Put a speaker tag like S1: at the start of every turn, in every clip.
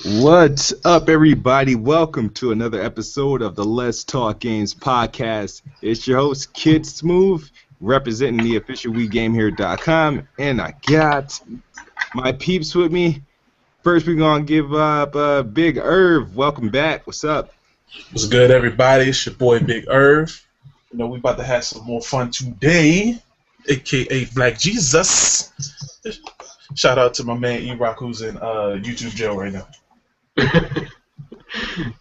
S1: What's up, everybody? Welcome to another episode of the Let's Talk Games podcast. It's your host, Kid Smooth, representing the official WeGameHere.com, and I got my peeps with me. First, we're going to give up Big Irv. Welcome back. What's up?
S2: What's good, everybody? It's your boy, Big Irv. You know, we about to have some more fun today, a.k.a. Black Jesus. Shout out to my man E-Rock, who's in YouTube jail right now.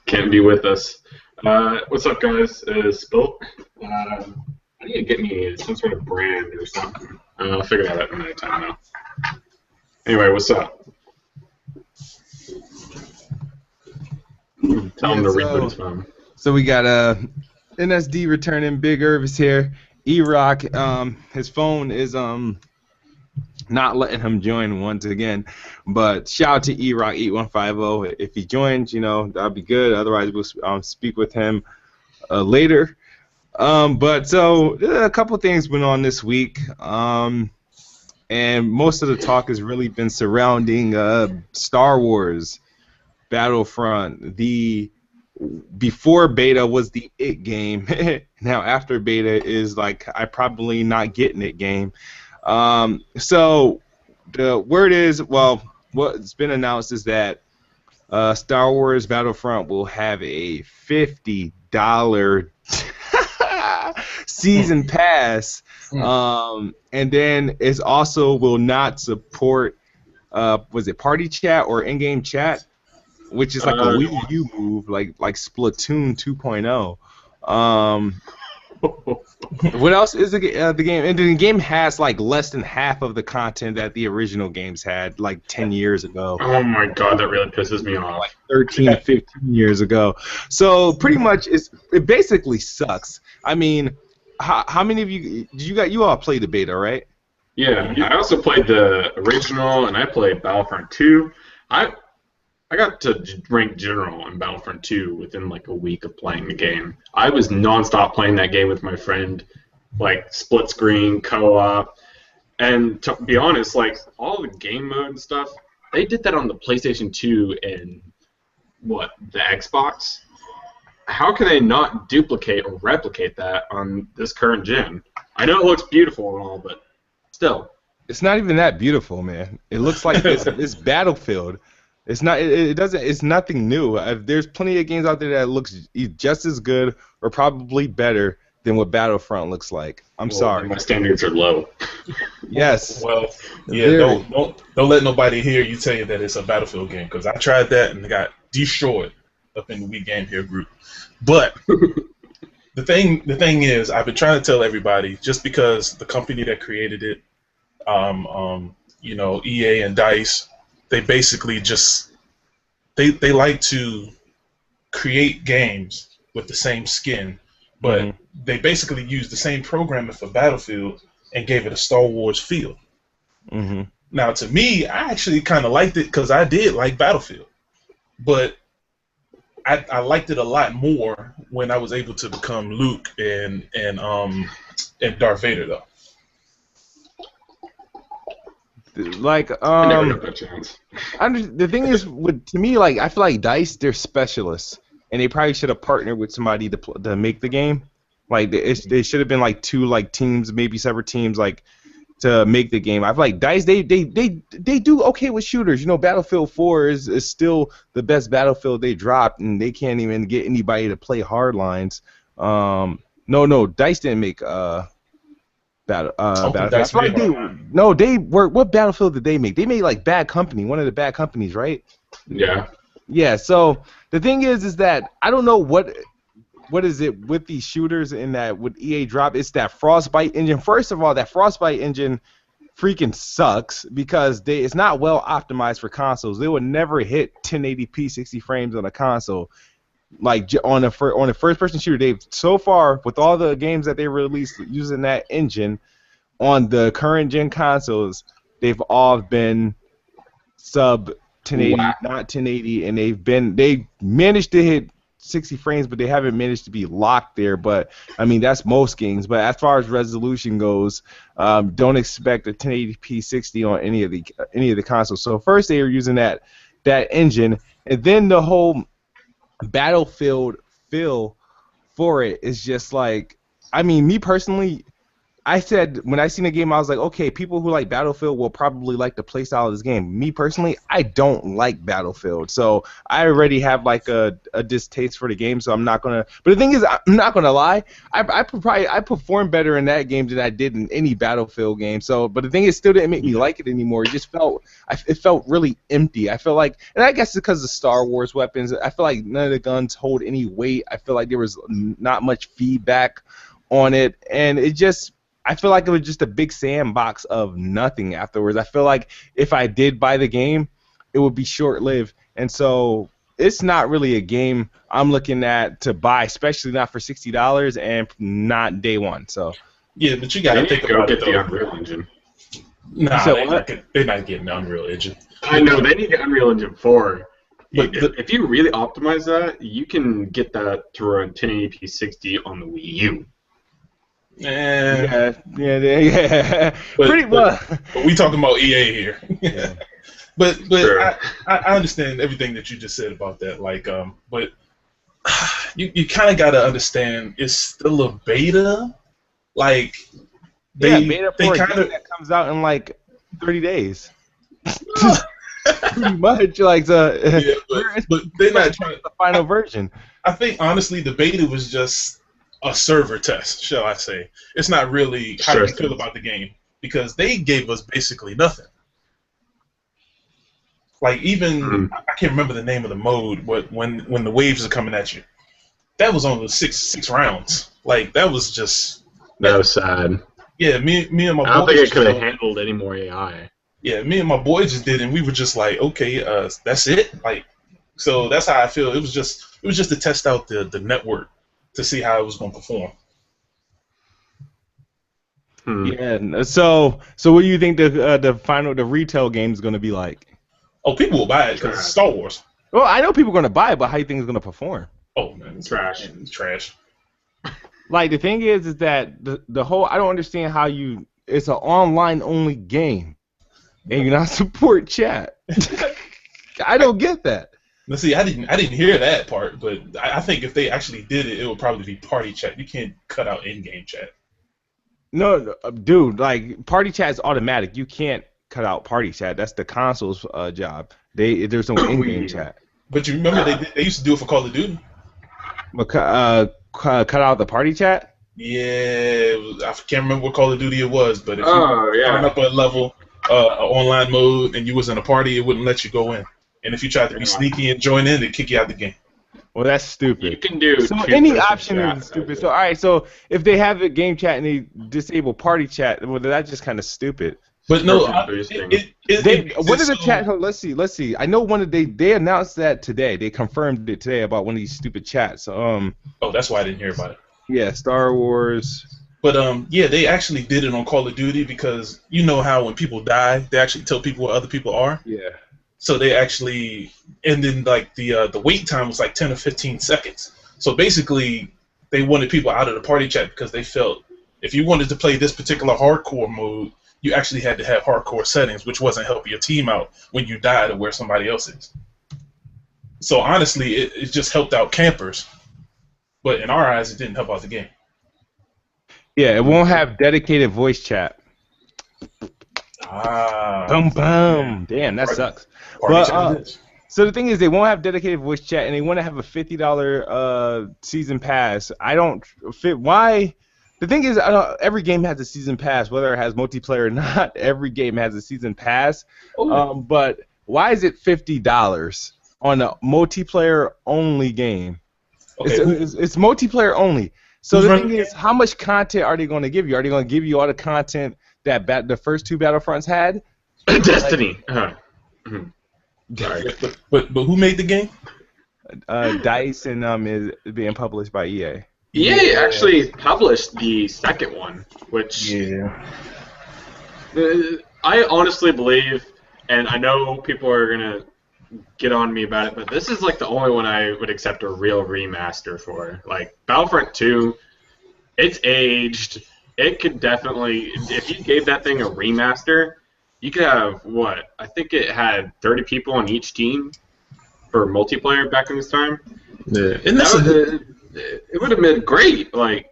S3: Can't be with us. What's up, guys? Spoke. I need to get me some sort of brand or something. I'll figure that out another time now. Anyway, what's up? Tell him to reboot his phone.
S1: So we got NSD returning. Big Irv is here. E-Rock, his phone is not letting him join once again, but shout out to E-Rock 8150. If he joins, you know, that'd be good. Otherwise, we'll speak with him later. But so a couple things went on this week, and most of the talk has really been surrounding Star Wars Battlefront. The before beta was the it game. Now after beta is like I probably not getting it game. So the word is, well, what's been announced is that Star Wars Battlefront will have a $50 season pass, and then it also will not support was it party chat or in-game chat, which is like a Wii U move, like Splatoon 2.0. What else is the game? And the game has like less than half of the content that the original games had like 10 years ago.
S3: Oh my god, that really pisses me off.
S1: Like 13, 15 years ago. So pretty much it basically sucks. I mean, how many of you all played the beta, right?
S3: Yeah, I also played the original and I played Battlefront 2. I got to rank general in Battlefront 2 within like a week of playing the game. I was nonstop playing that game with my friend, like split screen, co-op, and to be honest, like all the game mode and stuff, they did that on the PlayStation 2 and the Xbox. How can they not duplicate or replicate that on this current gen? I know it looks beautiful and all, but still.
S1: It's not even that beautiful, man. It looks like it's Battlefield. It's not. It doesn't. It's nothing new. There's plenty of games out there that looks just as good or probably better than what Battlefront looks like. I'm sorry.
S3: My standards are low.
S1: Yes.
S2: Well, yeah. Don't let nobody hear you tell you that it's a Battlefield game, because I tried that and got destroyed up in the We Game Here group. But the thing is, I've been trying to tell everybody, just because the company that created it, you know, EA and DICE. They basically just they like to create games with the same skin, but they basically used the same programming for Battlefield and gave it a Star Wars feel. Now, to me, I actually kind of liked it because I did like Battlefield, but I liked it a lot more when I was able to become Luke and Darth Vader, though.
S1: Like
S3: I never got that chance.
S1: the thing is, to me, like I feel like DICE, they're specialists, and they probably should have partnered with somebody to make the game. Like they should have been like two like teams, maybe separate teams, like to make the game. I feel like DICE, they do okay with shooters. You know, Battlefield 4 is still the best Battlefield they dropped, and they can't even get anybody to play hardlines. No, DICE didn't make Battlefield. What Battlefield did they make? They made like Bad Company, one of the bad companies, right?
S3: Yeah.
S1: Yeah. So the thing is that I don't know what is it with these shooters in that with EA drop. It's that Frostbite engine. First of all, that Frostbite engine freaking sucks because it's not well optimized for consoles. They would never hit 1080p 60 frames on a console. Like on a first-person shooter, they've so far with all the games that they released using that engine on the current gen consoles, they've all been sub 1080, not 1080, and they managed to hit 60 frames, but they haven't managed to be locked there. But I mean, that's most games. But as far as resolution goes, don't expect a 1080p 60 on any of the consoles. So first they were using that that engine, and then the whole Battlefield feel for it is just like, I mean, me personally, I said when I seen the game, I was like, okay, people who like Battlefield will probably like the playstyle of this game. Me personally, I don't like Battlefield, so I already have like a distaste for the game. So I'm not gonna. But the thing is, I'm not gonna lie. I performed better in that game than I did in any Battlefield game. So, but the thing is, still didn't make me like it anymore. It just felt, it felt really empty. I felt like, and I guess it's because of Star Wars weapons. I feel like none of the guns hold any weight. I feel like there was not much feedback on it, and it just. I feel like it was just a big sandbox of nothing afterwards. I feel like if I did buy the game, it would be short-lived. And so it's not really a game I'm looking at to buy, especially not for $60 and not day one. So
S2: yeah, but you got to think about it, though.
S3: The Unreal Engine.
S2: Nah, they're not getting the Unreal Engine.
S3: I know, they need the Unreal Engine 4.
S2: But
S3: if you really optimize that, you can get that to run 1080p 60 on the Wii U.
S1: Yeah.
S2: Pretty much. But we talking about EA here.
S1: Yeah.
S2: But
S3: Sure.
S2: I understand everything that you just said about that. Like, but you kind of got to understand it's still a beta. Like,
S1: beta for
S2: they
S1: a
S2: kind
S1: game that comes out in like 30 days. Pretty much, like
S2: yeah, but they're not trying
S1: the final version.
S2: I think honestly, the beta was just a server test, shall I say? It's not really how do you feel about the game, because they gave us basically nothing. Like, even I can't remember the name of the mode, but when the waves are coming at you, that was only six rounds. Like, that was just
S3: that was sad.
S2: Yeah, me and my boys.
S3: I don't think it could have handled any more AI.
S2: Yeah, me and my boys just did, and we were just like, okay, that's it. Like, so that's how I feel. It was just to test out the network to see how it was going to perform.
S1: Yeah. So what do you think the retail game is going to be like?
S2: Oh, people will buy it because it's Star Wars.
S1: Well, I know people are going to buy it, but how do you think it's going to perform?
S2: Oh man, it's trash. Man, it's trash.
S1: Like, the thing is that the whole, I don't understand how it's an online only game, and you're not support chat. I don't get that.
S2: Let's see, I didn't hear that part, but I think if they actually did it, it would probably be party chat. You can't cut out in-game chat.
S1: No, dude, like, party chat is automatic. You can't cut out party chat. That's the console's job. There's no in-game chat.
S2: But you remember they used to do it for Call of Duty?
S1: Cut out the party chat?
S2: Yeah, I can't remember what Call of Duty it was, but if you
S3: yeah.
S2: up a level, online mode, and you was in a party, it wouldn't let you go in. And if you tried to be sneaky and join in, they'd kick you out the game.
S1: Well, that's stupid.
S3: You can do
S1: so any option is stupid. So all right, so if they have a game chat and they disable party chat, well, that's just kind of stupid.
S2: But no,
S1: what are the chat? Let's see. I know they announced that today. They confirmed it today about one of these stupid chats. Oh,
S2: that's why I didn't hear about it.
S1: Yeah, Star Wars.
S2: But yeah, they actually did it on Call of Duty, because you know how when people die, they actually tell people where other people are.
S1: Yeah.
S2: So they actually, and then like the wait time was like 10 or 15 seconds. So basically, they wanted people out of the party chat because they felt if you wanted to play this particular hardcore mode, you actually had to have hardcore settings, which wasn't helping your team out when you die to where somebody else is. So honestly, it just helped out campers, but in our eyes, it didn't help out the game.
S1: Yeah, it won't have dedicated voice chat. Boom, boom. Damn, that sucks. But, so the thing is, they won't have dedicated voice chat, and they want to have a $50 season pass. I don't fit. Why? The thing is, every game has a season pass, whether it has multiplayer or not. Every game has a season pass. But why is it $50 on a multiplayer only game? Okay. It's multiplayer only. So the thing is, how much content are they going to give you? Are they going to give you all the content that the first two Battlefronts had?
S3: Destiny.
S2: Sorry. But who made the game?
S1: DICE, and is being published by EA.
S3: EA actually published the second one, which I honestly believe, and I know people are gonna get on me about it, but this is like the only one I would accept a real remaster for. Like Battlefront 2, it's aged. It could definitely, if you gave that thing a remaster, you could have what? I think it had 30 people on each team for multiplayer back in this time.
S2: Yeah,
S3: It would have been great. Like,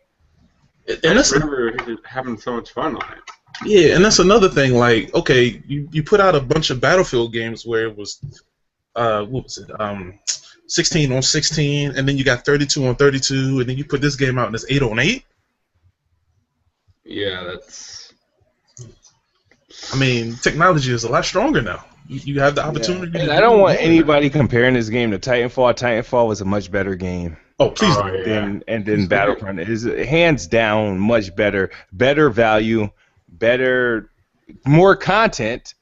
S3: I
S2: that's
S3: remember having so much fun on it.
S2: yeah, and that's another thing. Like, okay, you put out a bunch of Battlefield games where it was, what was it, 16 on 16, and then you got 32 on 32, and then you put this game out and it's 8 on 8.
S3: Yeah, that's.
S2: I mean, technology is a lot stronger now. You have the opportunity.
S1: And I don't want anybody comparing this game to Titanfall. Titanfall was a much better game.
S2: Oh, please.
S1: Than Battlefront. It is hands down much better. Better value, better, more content.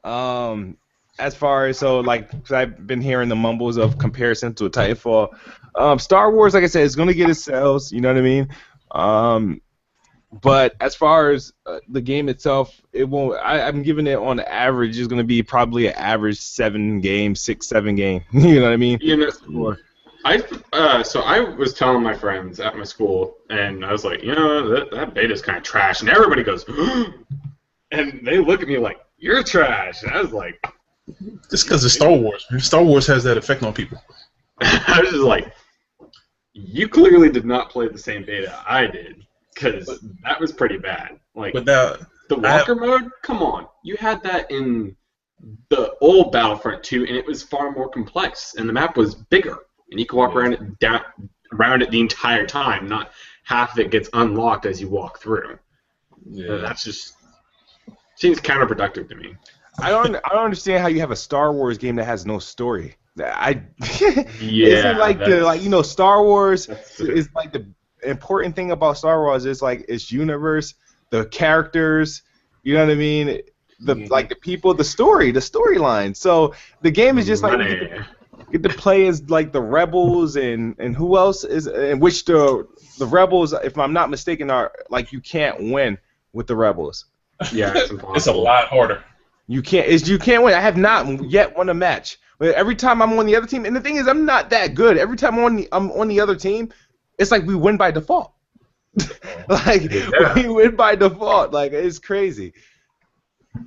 S1: As far as cause I've been hearing the mumbles of comparison to a Titanfall. Star Wars, like I said, is going to get its sales. You know what I mean? But as far as the game itself, it won't. I'm giving it on average. It's going to be probably an average 7 game, 6-7 game. You know what I mean?
S3: You know, so I was telling my friends at my school, and I was like, that beta's kind of trash, and everybody goes, and they look at me like, you're trash, and I was like,
S2: just because it's Star Wars. Star Wars has that effect on people.
S3: I was just like, you clearly did not play the same beta I did. Because that was pretty bad. Like, the walker mode, come on. You had that in the old Battlefront 2, and it was far more complex, and the map was bigger, and you could walk around it the entire time, not half of it gets unlocked as you walk through. Yeah. That's just seems counterproductive to me.
S1: I don't understand how you have a Star Wars game that has no story. Star Wars is like the important thing about Star Wars is like its universe, the characters, you know what I mean? The people, the storyline. So the game is just like get to play as like the rebels and who else is in which the rebels, if I'm not mistaken, are like you can't win with the rebels.
S3: Yeah,
S2: it's a lot harder.
S1: You can't win. I have not yet won a match. But every time I'm on the other team, and the thing is, I'm not that good. Every time I'm on the other team, it's like we win by default. We win by default. Like, it's crazy.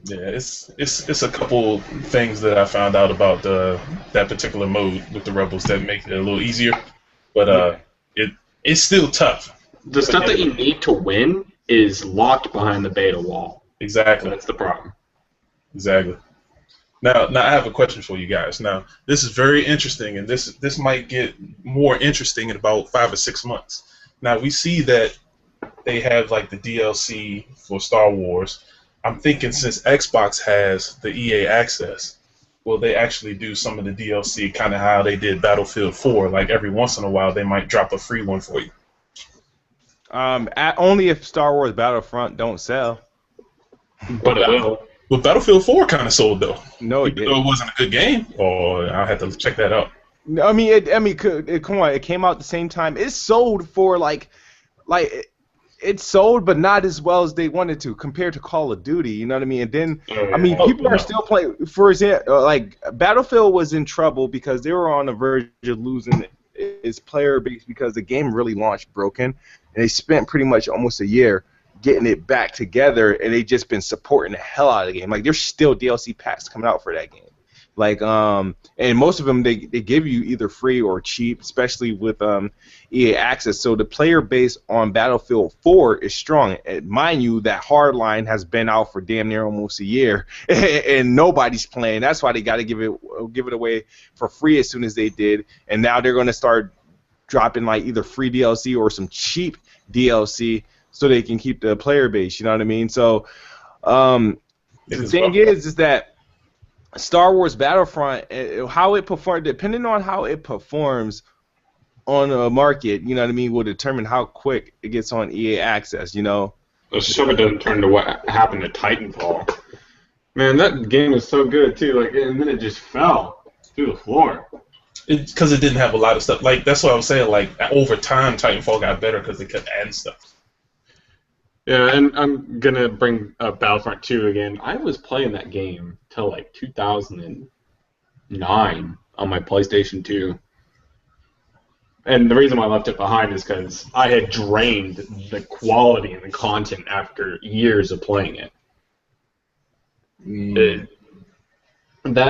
S2: Yeah, it's a couple things that I found out about that particular mode with the rebels that make it a little easier, but it's still tough.
S3: The stuff that you need to win is locked behind the beta wall.
S2: Exactly.
S3: That's the problem.
S2: Exactly. Now I have a question for you guys. Now, this is very interesting, and this might get more interesting in about 5 or 6 months. Now, we see that they have like the DLC for Star Wars. I'm thinking since Xbox has the EA access, will they actually do some of the DLC kind of how they did Battlefield 4? Like every once in a while, they might drop a free one for you.
S1: Only if Star Wars Battlefront don't sell.
S3: But it will.
S2: Well, Battlefield 4 kind of sold though.
S1: No, it didn't.
S2: It wasn't a good game. Or I'll have to check that out.
S1: No, come on. It came out at the same time. It sold for it sold, but not as well as they wanted to compared to Call of Duty. You know what I mean? And then people are still playing. For example, like Battlefield was in trouble because they were on the verge of losing its player base because the game really launched broken, and they spent pretty much almost a year getting it back together, and they just been supporting the hell out of the game. Like, there's still DLC packs coming out for that game. Like, and most of them they give you either free or cheap, especially with EA Access. So the player base on Battlefield 4 is strong. And mind you, that hardline has been out for damn near almost a year, and nobody's playing. That's why they got to give it away for free as soon as they did. And now they're going to start dropping like either free DLC or some cheap DLC, so they can keep the player base, you know what I mean? So the thing is that Star Wars Battlefront, how it performs, depending on how it performs on a market, you know what I mean, will determine how quick it gets on EA Access, you know?
S3: Let's hope it doesn't turn to what happened to Titanfall. Man, that game was so good, too, like, and then it just fell through the floor.
S2: Because it didn't have a lot of stuff. Like, that's what I was saying, like, over time, Titanfall got better because they kept adding stuff.
S3: Yeah, and I'm going to bring up Battlefront 2 again. I was playing that game till like 2009 on my PlayStation 2. And the reason why I left it behind is because I had drained the quality and the content after years of playing it. That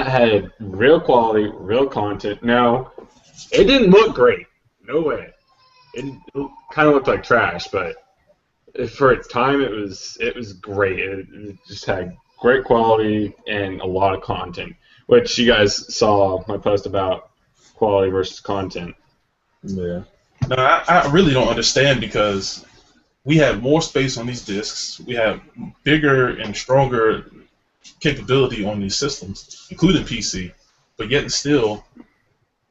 S3: had real quality, real content. Now, it didn't look great. No way. It kind of looked like trash, but for its time, it was great. It just had great quality and a lot of content, which you guys saw my post about quality versus content.
S2: Yeah. No, I really don't understand because we have more space on these disks. We have bigger and stronger capability on these systems, including PC, but yet and still,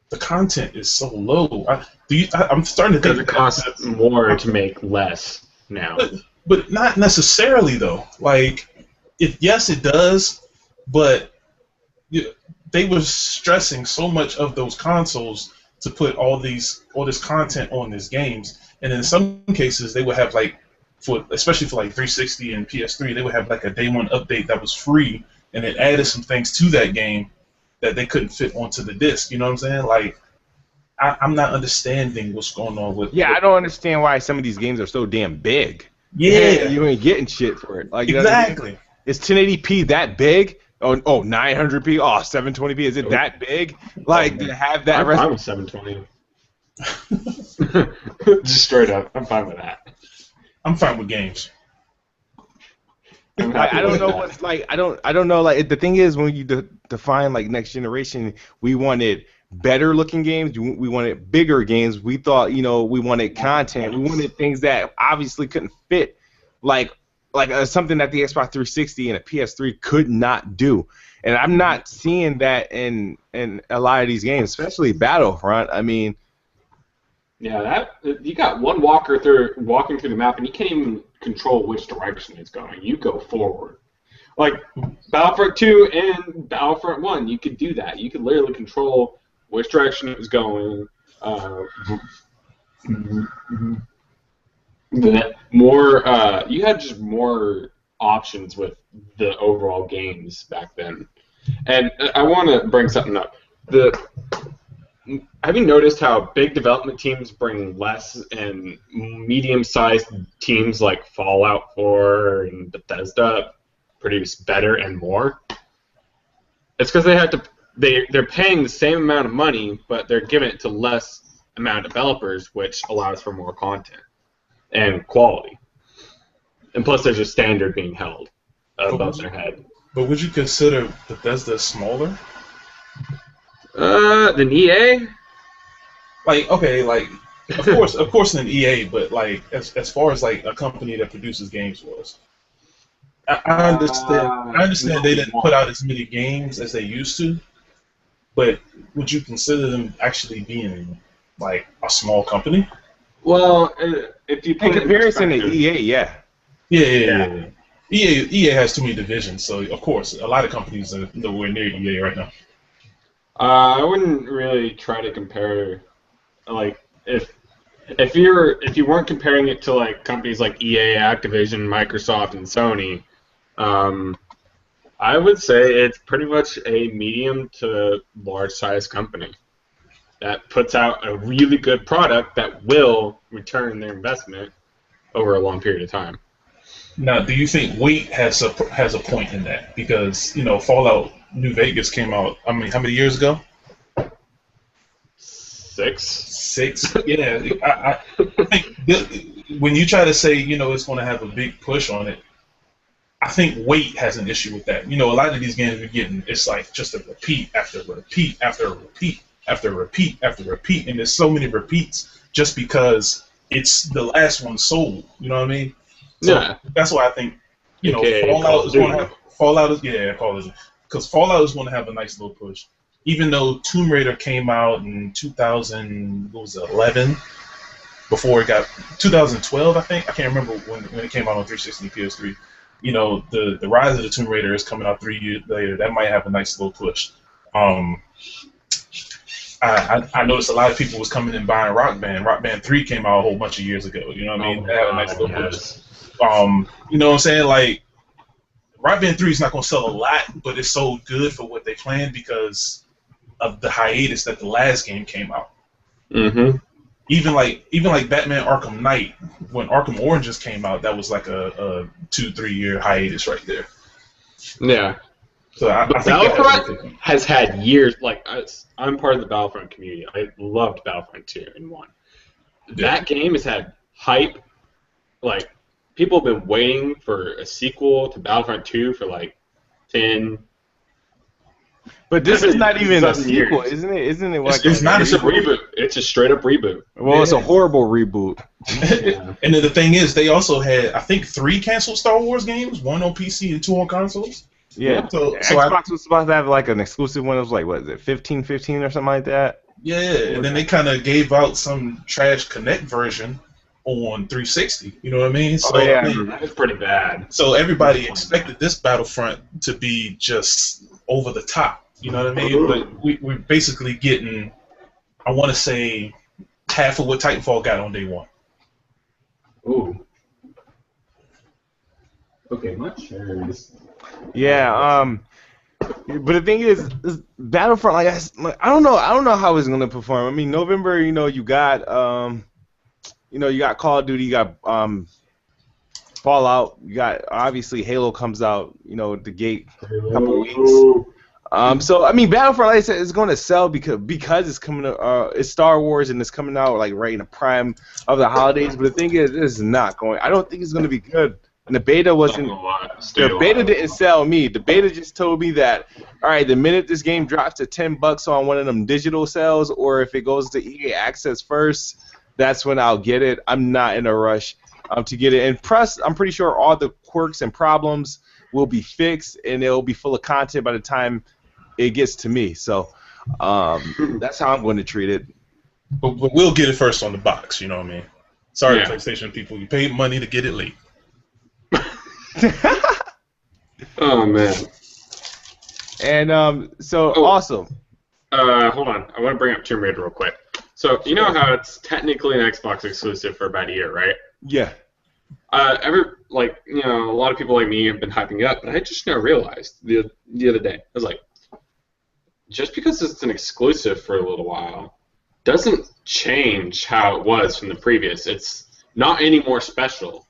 S2: the content is so low. I'm starting to think
S3: it costs more to make less now.
S2: But not necessarily though. Like, yes, it does, but they were stressing so much of those consoles to put all this content on these games, and in some cases they would have especially for like 360 and PS3, they would have like a day one update that was free, and it added some things to that game that they couldn't fit onto the disc. You know what I'm saying? Like, I'm not understanding what's going on with.
S1: Yeah, I don't understand why some of these games are so damn big.
S2: Yeah,
S1: you ain't getting shit for it. Like, you
S2: exactly.
S1: know what I mean? Is 1080p that big? Oh, 900p. Oh, 720p. Is it that big? Like, to have that.
S3: I'm with 720. Just straight up, I'm fine with that.
S2: I'm fine with games.
S1: I don't know what's like. I don't know. Like, the thing is, when you define like next generation, we wanted better looking games. We wanted bigger games. We thought, we wanted content. We wanted things that obviously couldn't fit, like something that the Xbox 360 and a PS3 could not do. And I'm not seeing that in a lot of these games, especially Battlefront. I mean,
S3: yeah, you got one walking through the map, and you can't even control which direction it's going. You go forward. Like Battlefront 2 and Battlefront 1, you could do that. You could literally control which direction it was going. You had just more options with the overall games back then. And I want to bring something up. Have you noticed how big development teams bring less and medium-sized teams like Fallout 4 and Bethesda produce better and more? It's because they're paying the same amount of money, but they're giving it to less amount of developers, which allows for more content and quality. And plus, there's a standard being held above their head.
S2: But would you consider Bethesda smaller?
S3: Than EA?
S2: Of course, than EA, but like as far as like a company that produces games for us. I understand they didn't put out as many games as they used to, but would you consider them actually being like a small company?
S3: Well, if you put
S1: in comparison to EA, yeah.
S2: Yeah. EA has too many divisions, so of course a lot of companies are nowhere near EA right now.
S3: I wouldn't really try to compare, like, if you weren't comparing it to like companies like EA, Activision, Microsoft, and Sony, I would say it's pretty much a medium to large size company that puts out a really good product that will return their investment over a long period of time.
S2: Now, do you think weight has a point in that? Because Fallout New Vegas came out. I mean, how many years ago? 6. Yeah, I think when you try to say it's going to have a big push on it, I think weight has an issue with that. A lot of these games we're getting, it's like just a repeat after repeat after repeat after repeat after repeat, and there's so many repeats just because it's the last one sold. You know what I mean? So
S3: yeah.
S2: That's why I think Fallout is going to have because Fallout is going to have a nice little push. Even though Tomb Raider came out in 2011, before it got 2012, I think. I can't remember when it came out on 360 and PS3. The Rise of the Tomb Raider is coming out 3 years later. That might have a nice little push. I noticed a lot of people was coming and buying Rock Band. Rock Band 3 came out a whole bunch of years ago. You know what I mean? That had a nice little push. You know what I'm saying? Like, Rock Band 3 is not going to sell a lot, but it's so good for what they planned because of the hiatus that the last game came out.
S3: Mm-hmm.
S2: Even like Batman Arkham Knight, when Arkham Origins came out, that was like a 2-3 year hiatus right there.
S3: Yeah.
S2: So
S3: But
S2: I think
S3: Battlefront has had years. Like I'm part of the Battlefront community. I loved Battlefront 2 and 1. That game has had hype. Like people have been waiting for a sequel to Battlefront 2 for like 10.
S1: But this is not even a sequel, isn't it? Isn't it like
S2: it's not
S3: a reboot? It's a straight up reboot.
S1: Well, it's a horrible reboot.
S2: Yeah. And then the thing is, they also had, I think, 3 canceled Star Wars games, 1 on PC and 2 on consoles.
S1: Yeah. So Xbox was supposed to have like an exclusive one. It was like, what is it, 15 or something like that?
S2: Yeah, and then they kind of gave out some trash Connect version on 360. You know what I mean? So,
S1: yeah,
S2: I mean,
S3: that was pretty bad.
S2: So everybody expected this Battlefront to be just over the top. You know what I mean? But we're basically getting, I want to say, half of what Titanfall got on day 1.
S3: Ooh. Okay, much.
S1: Yeah. But the thing is Battlefront. I don't know how it's gonna perform. I mean, November. You got you got Call of Duty. You got Fallout. You got obviously Halo comes out. At the gate a couple weeks. So I mean, Battlefront, like I said, is going to sell because it's coming. It's Star Wars and it's coming out like right in the prime of the holidays. But the thing is, this is not going. I don't think it's going to be good. And the beta wasn't. The beta didn't sell me. The beta just told me that, all right, the minute this game drops to $10 on one of them digital sales, or if it goes to EA Access first, that's when I'll get it. I'm not in a rush to get it. And plus, I'm pretty sure all the quirks and problems will be fixed, and it'll be full of content by the time it gets to me. So that's how I'm going to treat it.
S2: But we'll get it first on the box. You know what I mean? Sorry, PlayStation people, you paid money to get it late.
S3: Oh man.
S1: And awesome.
S3: Hold on, I want to bring up Tomb Raider real quick. So you know how it's technically an Xbox exclusive for about a year, right?
S1: Yeah.
S3: A lot of people like me have been hyping it up, but I just now realized the other day, I was like, just because it's an exclusive for a little while doesn't change how it was from the previous. It's not any more special.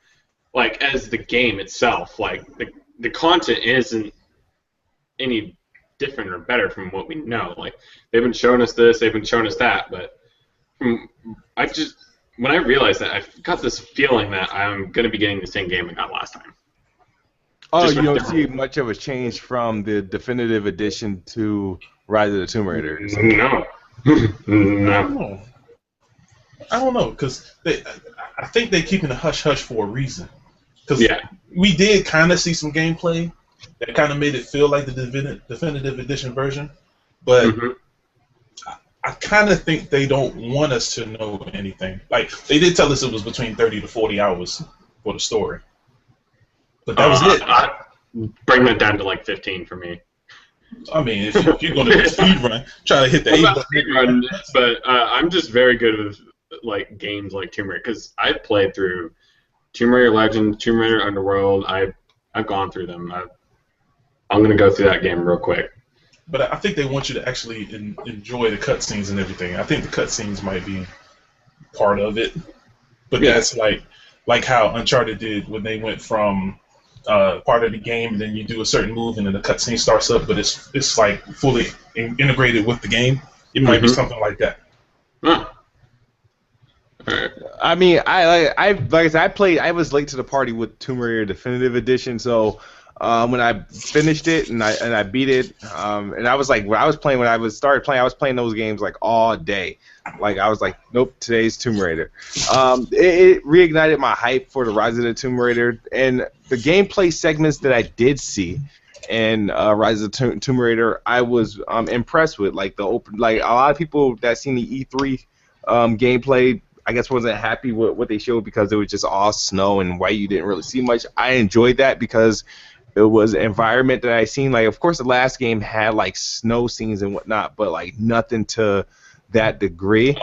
S3: Like, as the game itself, like, the content isn't any different or better from what we know. Like, they've been showing us this, they've been showing us that, but when I realized that, I got this feeling that I'm going to be getting the same game I got last time.
S1: Oh, you don't see much of a change from the definitive edition to Rise of the Tomb Raider?
S3: No.
S2: No. I don't know, because I think they're keeping a hush-hush for a reason. Because we did kind of see some gameplay that kind of made it feel like the definitive edition version, but I kind of think they don't want us to know anything. Like, they did tell us it was between 30 to 40 hours for the story. But that was it.
S3: Bring that down to like 15 for me.
S2: I mean, if you're going to speed run, try to hit the A button.
S3: But I'm just very good with like games like Tomb Raider, because I've played through Tomb Raider Legends, Tomb Raider Underworld. I've gone through them. I'm going to go through that game real quick.
S2: But I think they want you to actually enjoy the cutscenes and everything. I think the cutscenes might be part of it. But that's like how Uncharted did when they went from part of the game, and then you do a certain move, and then the cutscene starts up, but it's like fully integrated with the game. It might be something like that.
S3: Huh.
S1: I mean, I was late to the party with Tomb Raider Definitive Edition, so when I finished it and I beat it, and I was like, when I started playing, I was playing those games like all day. Like, I was like, nope, today's Tomb Raider. It reignited my hype for the Rise of the Tomb Raider, and the gameplay segments that I did see in Rise of the Tomb Raider, I was impressed with. Like, a lot of people that seen the E3 gameplay, I guess, wasn't happy with what they showed because it was just all snow and white. You didn't really see much. I enjoyed that because it was an environment that I seen. Like, of course, the last game had like snow scenes and whatnot, but like nothing to that degree.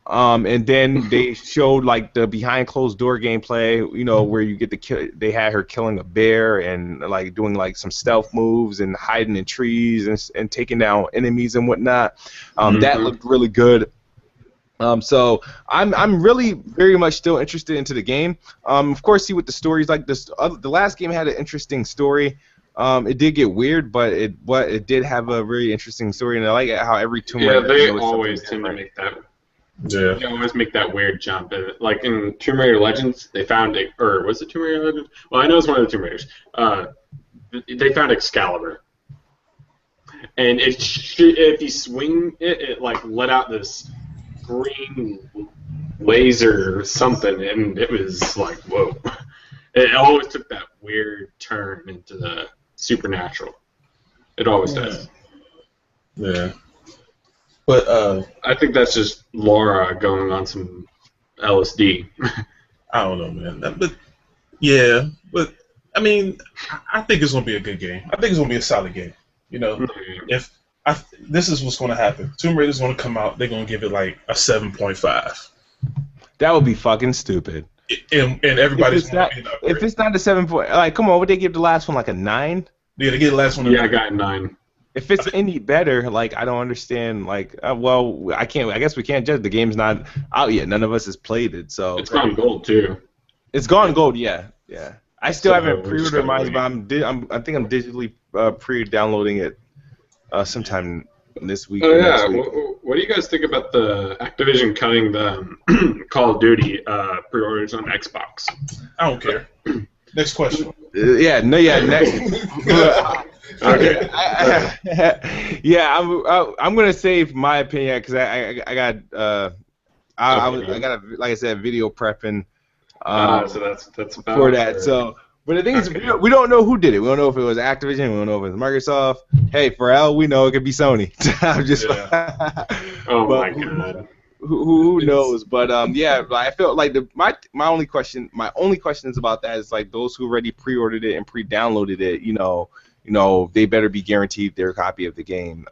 S1: And then they showed like the behind closed door gameplay, where you get to kill. They had her killing a bear and like doing like some stealth moves and hiding in trees and taking down enemies and whatnot. That looked really good. So I'm really very much still interested into the game. Of course, see what the story's like. The last game had an interesting story. It did get weird, but it did have a really interesting story, and I like how every Tomb
S3: Yeah,
S1: Raider
S3: they
S1: was something
S3: always tend to
S1: different.
S3: make that.
S2: Yeah.
S3: They always make that weird jump. Like in Tomb Raider Legends, they found it, or was it Tomb Raider Legends? Well, I know it's one of the Tomb Raiders. They found Excalibur, and if you swing it, it like let out this green laser or something, and it was like, whoa. It always took that weird turn into the supernatural. It always does.
S2: Yeah. But
S3: I think that's just Laura going on some LSD.
S2: I don't know, man. But yeah, but I mean, I think it's gonna be a good game. I think it's gonna be a solid game. You know, if this is what's gonna happen. Tomb Raider's gonna come out. They're gonna give it like a 7.5.
S1: That would be fucking stupid.
S2: And everybody's
S1: if it's not a 7 point, like, come on, would they give the last one like a 9?
S2: Yeah, they get the last one.
S3: Yeah, I got 9.
S1: If it's any better, like, I don't understand. Like, well, I can't. I guess we can't judge. The game's not out yet. None of us has played it, so
S3: it's gone gold too.
S1: It's gone gold. Yeah. I still haven't
S3: we just
S1: pre-ordered
S3: gotta
S1: mine, but I think I'm digitally pre-downloading it sometime this week.
S3: Oh
S1: or
S3: yeah.
S1: next week.
S3: What do you guys think about the Activision cutting the Call of Duty pre-orders on Xbox?
S2: I don't care. Next question.
S1: Next.
S3: Okay.
S1: I'm gonna save my opinion because I got I got like I said, video prepping.
S3: So that's about
S1: for that. So, but the thing is, we don't know who did it. We don't know if it was Activision. We don't know if it was Microsoft. Hey, for all we know, it could be Sony. I'm just.
S3: Oh my god.
S1: Who knows? But I felt like my only question is about that is like those who already pre-ordered it and pre-downloaded it. You know, they better be guaranteed their copy of the game.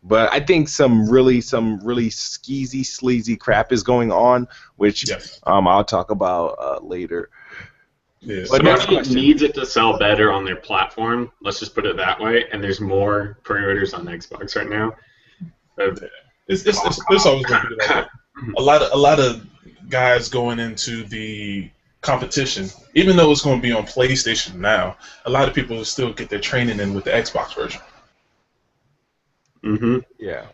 S1: But I think some really skeezy, sleazy crap is going on, which I'll talk about later.
S2: Yes.
S3: But Sony needs it to sell better on their platform. Let's just put it that way. And there's more pre-orders on Xbox right now.
S2: It's always going to be like that. A lot of guys going into the competition, even though it's going to be on PlayStation now, a lot of people will still get their training in with the Xbox version.
S3: Mm-hmm.
S1: Yeah.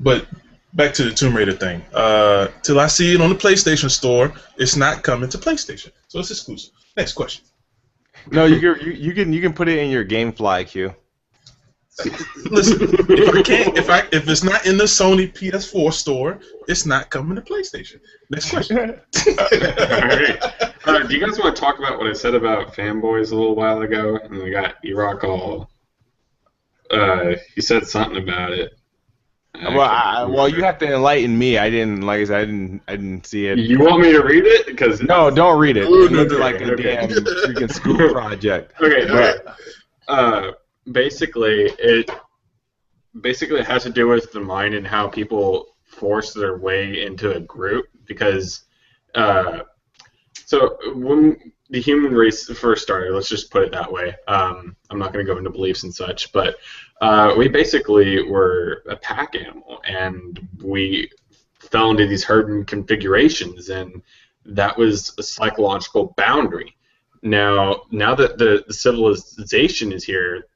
S2: But back to the Tomb Raider thing. Till I see it on the PlayStation Store, it's not coming to PlayStation, so it's exclusive. Next question.
S1: No, you can put it in your GameFly queue.
S2: Listen, if it's not in the Sony PS4 store, it's not coming to PlayStation. Next question.
S3: All right. Do you guys want to talk about what I said about Fanboys a little while ago? And we got E-Rock all. He said something about it.
S1: Well, you have to enlighten me. I didn't, like I said, I didn't see it.
S3: You want me to read it? Because
S1: no, don't read it.
S3: Okay,
S1: It's like a damn freaking school project.
S3: Okay. Basically, it has to do with the mind and how people force their way into a group. Because, so when the human race first started, let's just put it that way. I'm not going to go into beliefs and such, but we basically were a pack animal, and we fell into these herd configurations, and that was a psychological boundary. Now that the civilization is here,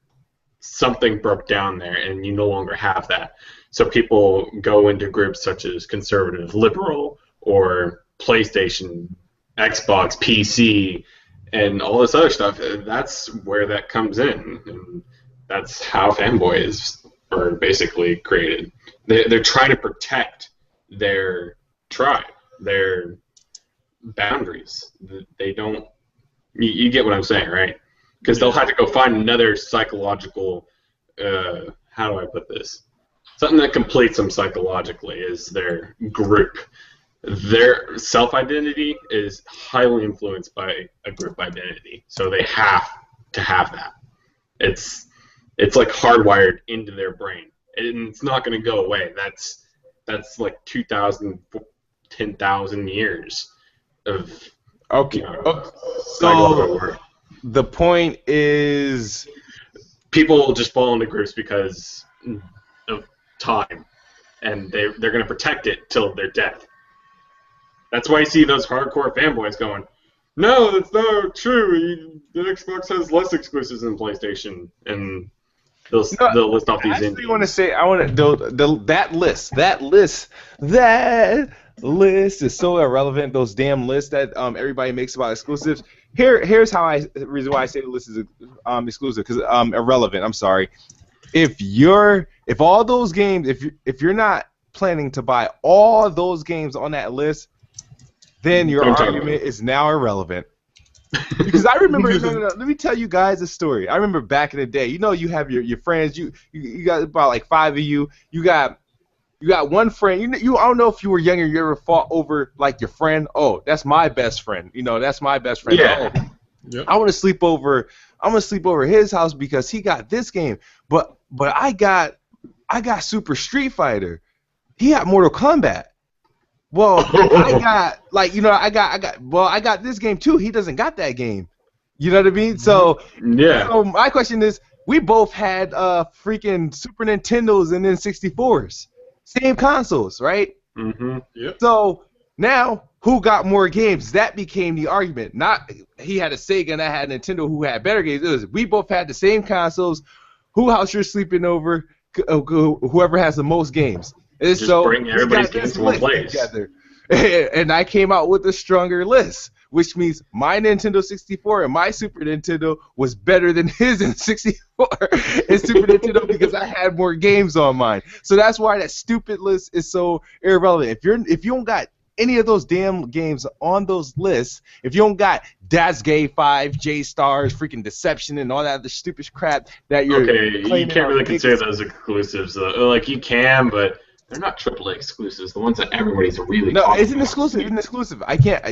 S3: something broke down there, and you no longer have that. So people go into groups such as conservative, liberal, or PlayStation, Xbox, PC, and all this other stuff. That's where that comes in, and that's how fanboys are basically created. They're trying to protect their tribe, their boundaries. They don't. You get what I'm saying, right? Because they'll have to go find another psychological. How do I put this? Something that completes them psychologically is their group. Their self-identity is highly influenced by a group identity, so they have to have that. It's like hardwired into their brain, and it's not going to go away. That's like 2,000, 10,000 years of psychological work.
S1: The point is,
S3: people just fall into groups because of time, and they're going to protect it till their death. That's why you see those hardcore fanboys going, No, that's not true. The Xbox has less exclusives than PlayStation, and they'll list off
S1: I
S3: these
S1: actually
S3: indies.
S1: want to say that list is so irrelevant. Those damn lists that everybody makes about exclusives. Here's how the reason why I say the list is exclusive because irrelevant. I'm sorry. If all those games, if you're not planning to buy all those games on that list, then your argument is now irrelevant. Because I remember, no, let me tell you guys a story. I remember back in the day, you have your friends, you got about like 5 of you. You got one friend. I don't know if you were younger, you ever fought over like your friend. Oh, that's my best friend. That's my best friend.
S3: Yeah.
S1: Oh, yep. I'm gonna sleep over his house because he got this game. But I got Super Street Fighter. He got Mortal Kombat. Well, I got this game too. He doesn't got that game. You know what I mean? So
S3: yeah.
S1: So my question is, we both had freaking Super Nintendos and then 64s, same consoles, right?
S3: Mm-hmm.
S2: Yep.
S1: So now, who got more games? That became the argument. Not he had a Sega and I had a Nintendo who had better games. It was we both had the same consoles. Who house you're sleeping over? Whoever has the most games. And
S3: just
S1: so
S3: bring everybody's games to one place.
S1: Together. And I came out with a stronger list, which means my Nintendo 64 and my Super Nintendo was better than his in 64 and Super Nintendo because I had more games on mine. So that's why that stupid list is so irrelevant. If you don't got any of those damn games on those lists, if you don't got Das Gay 5, J-Stars, freaking Deception, and all that other stupid crap that you're
S3: you can't really consider those exclusives. Like, you can, but they're not AAA exclusives. The ones that everybody's really
S1: it's an exclusive. It's an exclusive. I can't.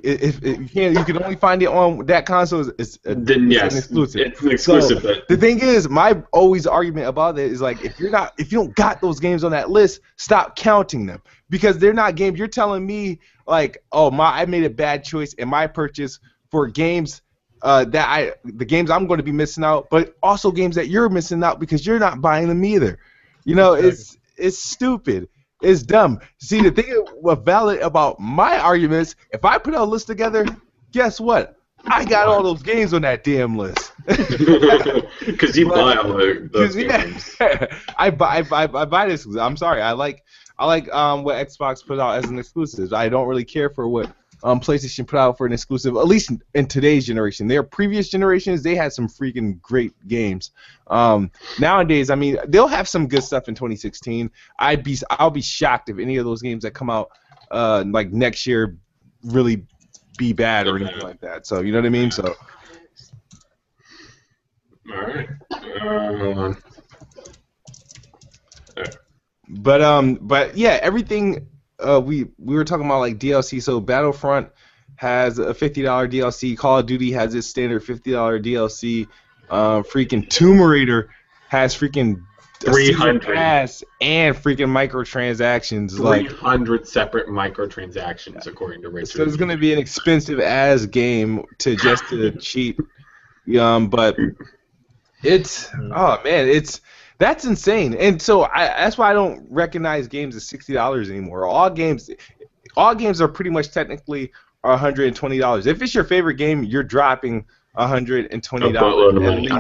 S1: If you can't, you can only find it on that console. It's an exclusive.
S3: It's an exclusive.
S1: So, the thing is, my always argument about it is like, if you don't got those games on that list, stop counting them because they're not games. You're telling me like, oh I made a bad choice in my purchase for games. The games I'm going to be missing out, but also games that you're missing out because you're not buying them either. It's stupid. It's dumb. See, the thing was valid about my arguments, if I put a list together, guess what? I got all those games on that damn list.
S3: Because you buy all those games.
S1: I buy this. I'm sorry. I like what Xbox put out as an exclusive. I don't really care for what PlayStation put out for an exclusive, at least in today's generation. Their previous generations, they had some freaking great games. Nowadays, I mean, they'll have some good stuff in 2016. I'll be shocked if any of those games that come out like next year really be bad or anything like that. So you know what I mean? So.
S3: All right. Hold on.
S1: But yeah, everything. We were talking about like DLC. So Battlefront has a $50 DLC. Call of Duty has its standard $50 DLC. Freaking Tomb Raider has freaking
S3: 300
S1: ass and freaking microtransactions.
S3: 300 separate microtransactions according to Richard.
S1: So it's gonna be an expensive ass game to cheat. But it's that's insane, and so that's why I don't recognize games as $60 anymore. All games are pretty much technically $120. If it's your favorite game, you're dropping $120 at least.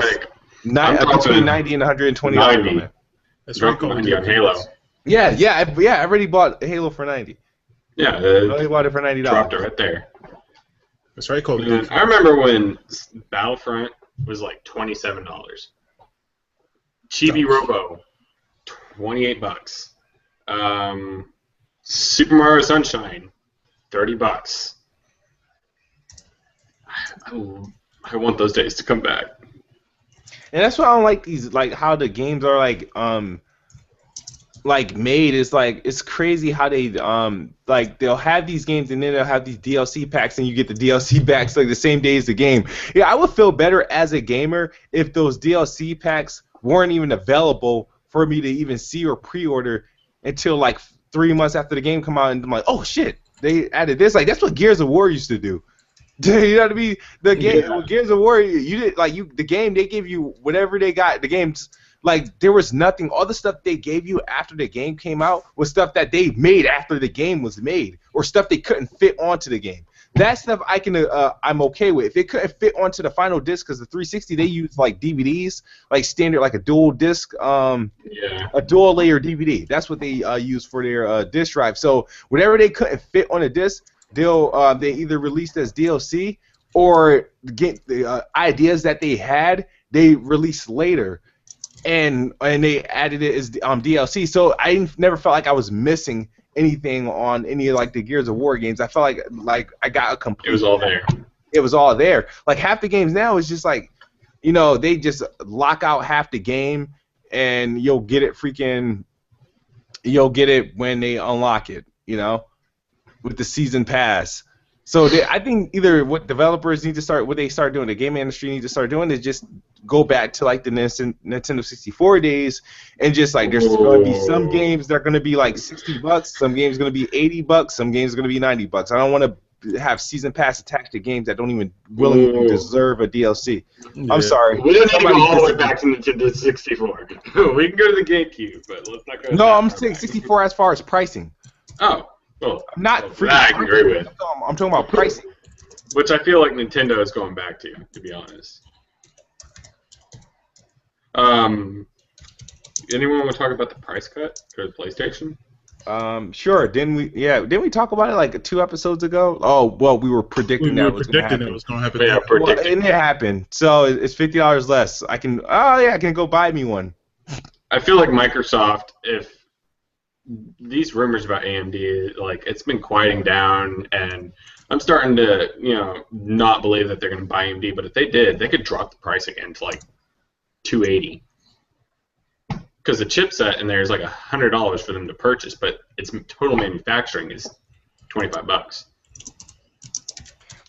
S1: Between $90 and $120.
S3: $90.
S2: That's right.
S3: $90 on Halo.
S1: Yeah. I already bought Halo for $90.
S3: Yeah,
S1: I only bought it for $90.
S3: Dropped it right there.
S2: That's right, Cole.
S3: I remember when Battlefront was like $27. Chibi Robo, $28. Super Mario Sunshine, $30. I want those days to come back.
S1: And that's why I don't like these, like how the games are like made. It's like it's crazy how they like they'll have these games and then they'll have these DLC packs and you get the DLC packs like the same day as the game. Yeah, I would feel better as a gamer if those DLC packs weren't even available for me to even see or pre-order until like 3 months after the game come out, and I'm like, oh shit, they added this. Like that's what Gears of War used to do. You know what I mean? The game, Gears of War, the game they give you whatever they got. The games, like there was nothing. All the stuff they gave you after the game came out was stuff that they made after the game was made, or stuff they couldn't fit onto the game. that stuff I can I'm okay with. If it couldn't fit onto the final disc, because the 360 they use like DVDs, like standard, like a dual disc, a dual layer DVD. That's what they use for their disc drive. So whatever they couldn't fit on a disc, they either released as DLC or get the ideas that they had, they released later. And they added it as DLC, so I never felt like I was missing anything on any of like the Gears of War games. I felt like I got a complete.
S3: It was all there.
S1: It was all there. Like half the games now is just like, they just lock out half the game, and you'll get it when they unlock it. With the season pass. So I think either what developers need to start, what they start doing, the game industry need to start doing is just go back to like the Nintendo 64 days, and just like there's going to be some games that are going to be like $60, some games going to be $80, some games going to be $90. I don't want to have season pass attached to games that don't even really deserve a DLC. Yeah. I'm sorry.
S3: We don't need to go all the way back to Nintendo 64. We can go to the GameCube, but let's not go.
S1: No, I'm saying 64 as far as pricing.
S3: Oh. Well,
S1: not free.
S3: That I can agree with.
S1: I'm talking about pricing,
S3: which I feel like Nintendo is going back to be honest. Anyone want to talk about the price cut for the PlayStation?
S1: Sure. Didn't we talk about it like 2 episodes ago? Oh, well, we were predicting that was going to happen.
S2: It was going to happen.
S3: Yeah,
S1: well, and it happened. So it's $50 less. I can go buy me one.
S3: I feel like Microsoft, if these rumors about AMD, like, it's been quieting down, and I'm starting to, not believe that they're going to buy AMD. But if they did, they could drop the price again to like $280, because the chipset in there is like $100 for them to purchase, but its total manufacturing is $25.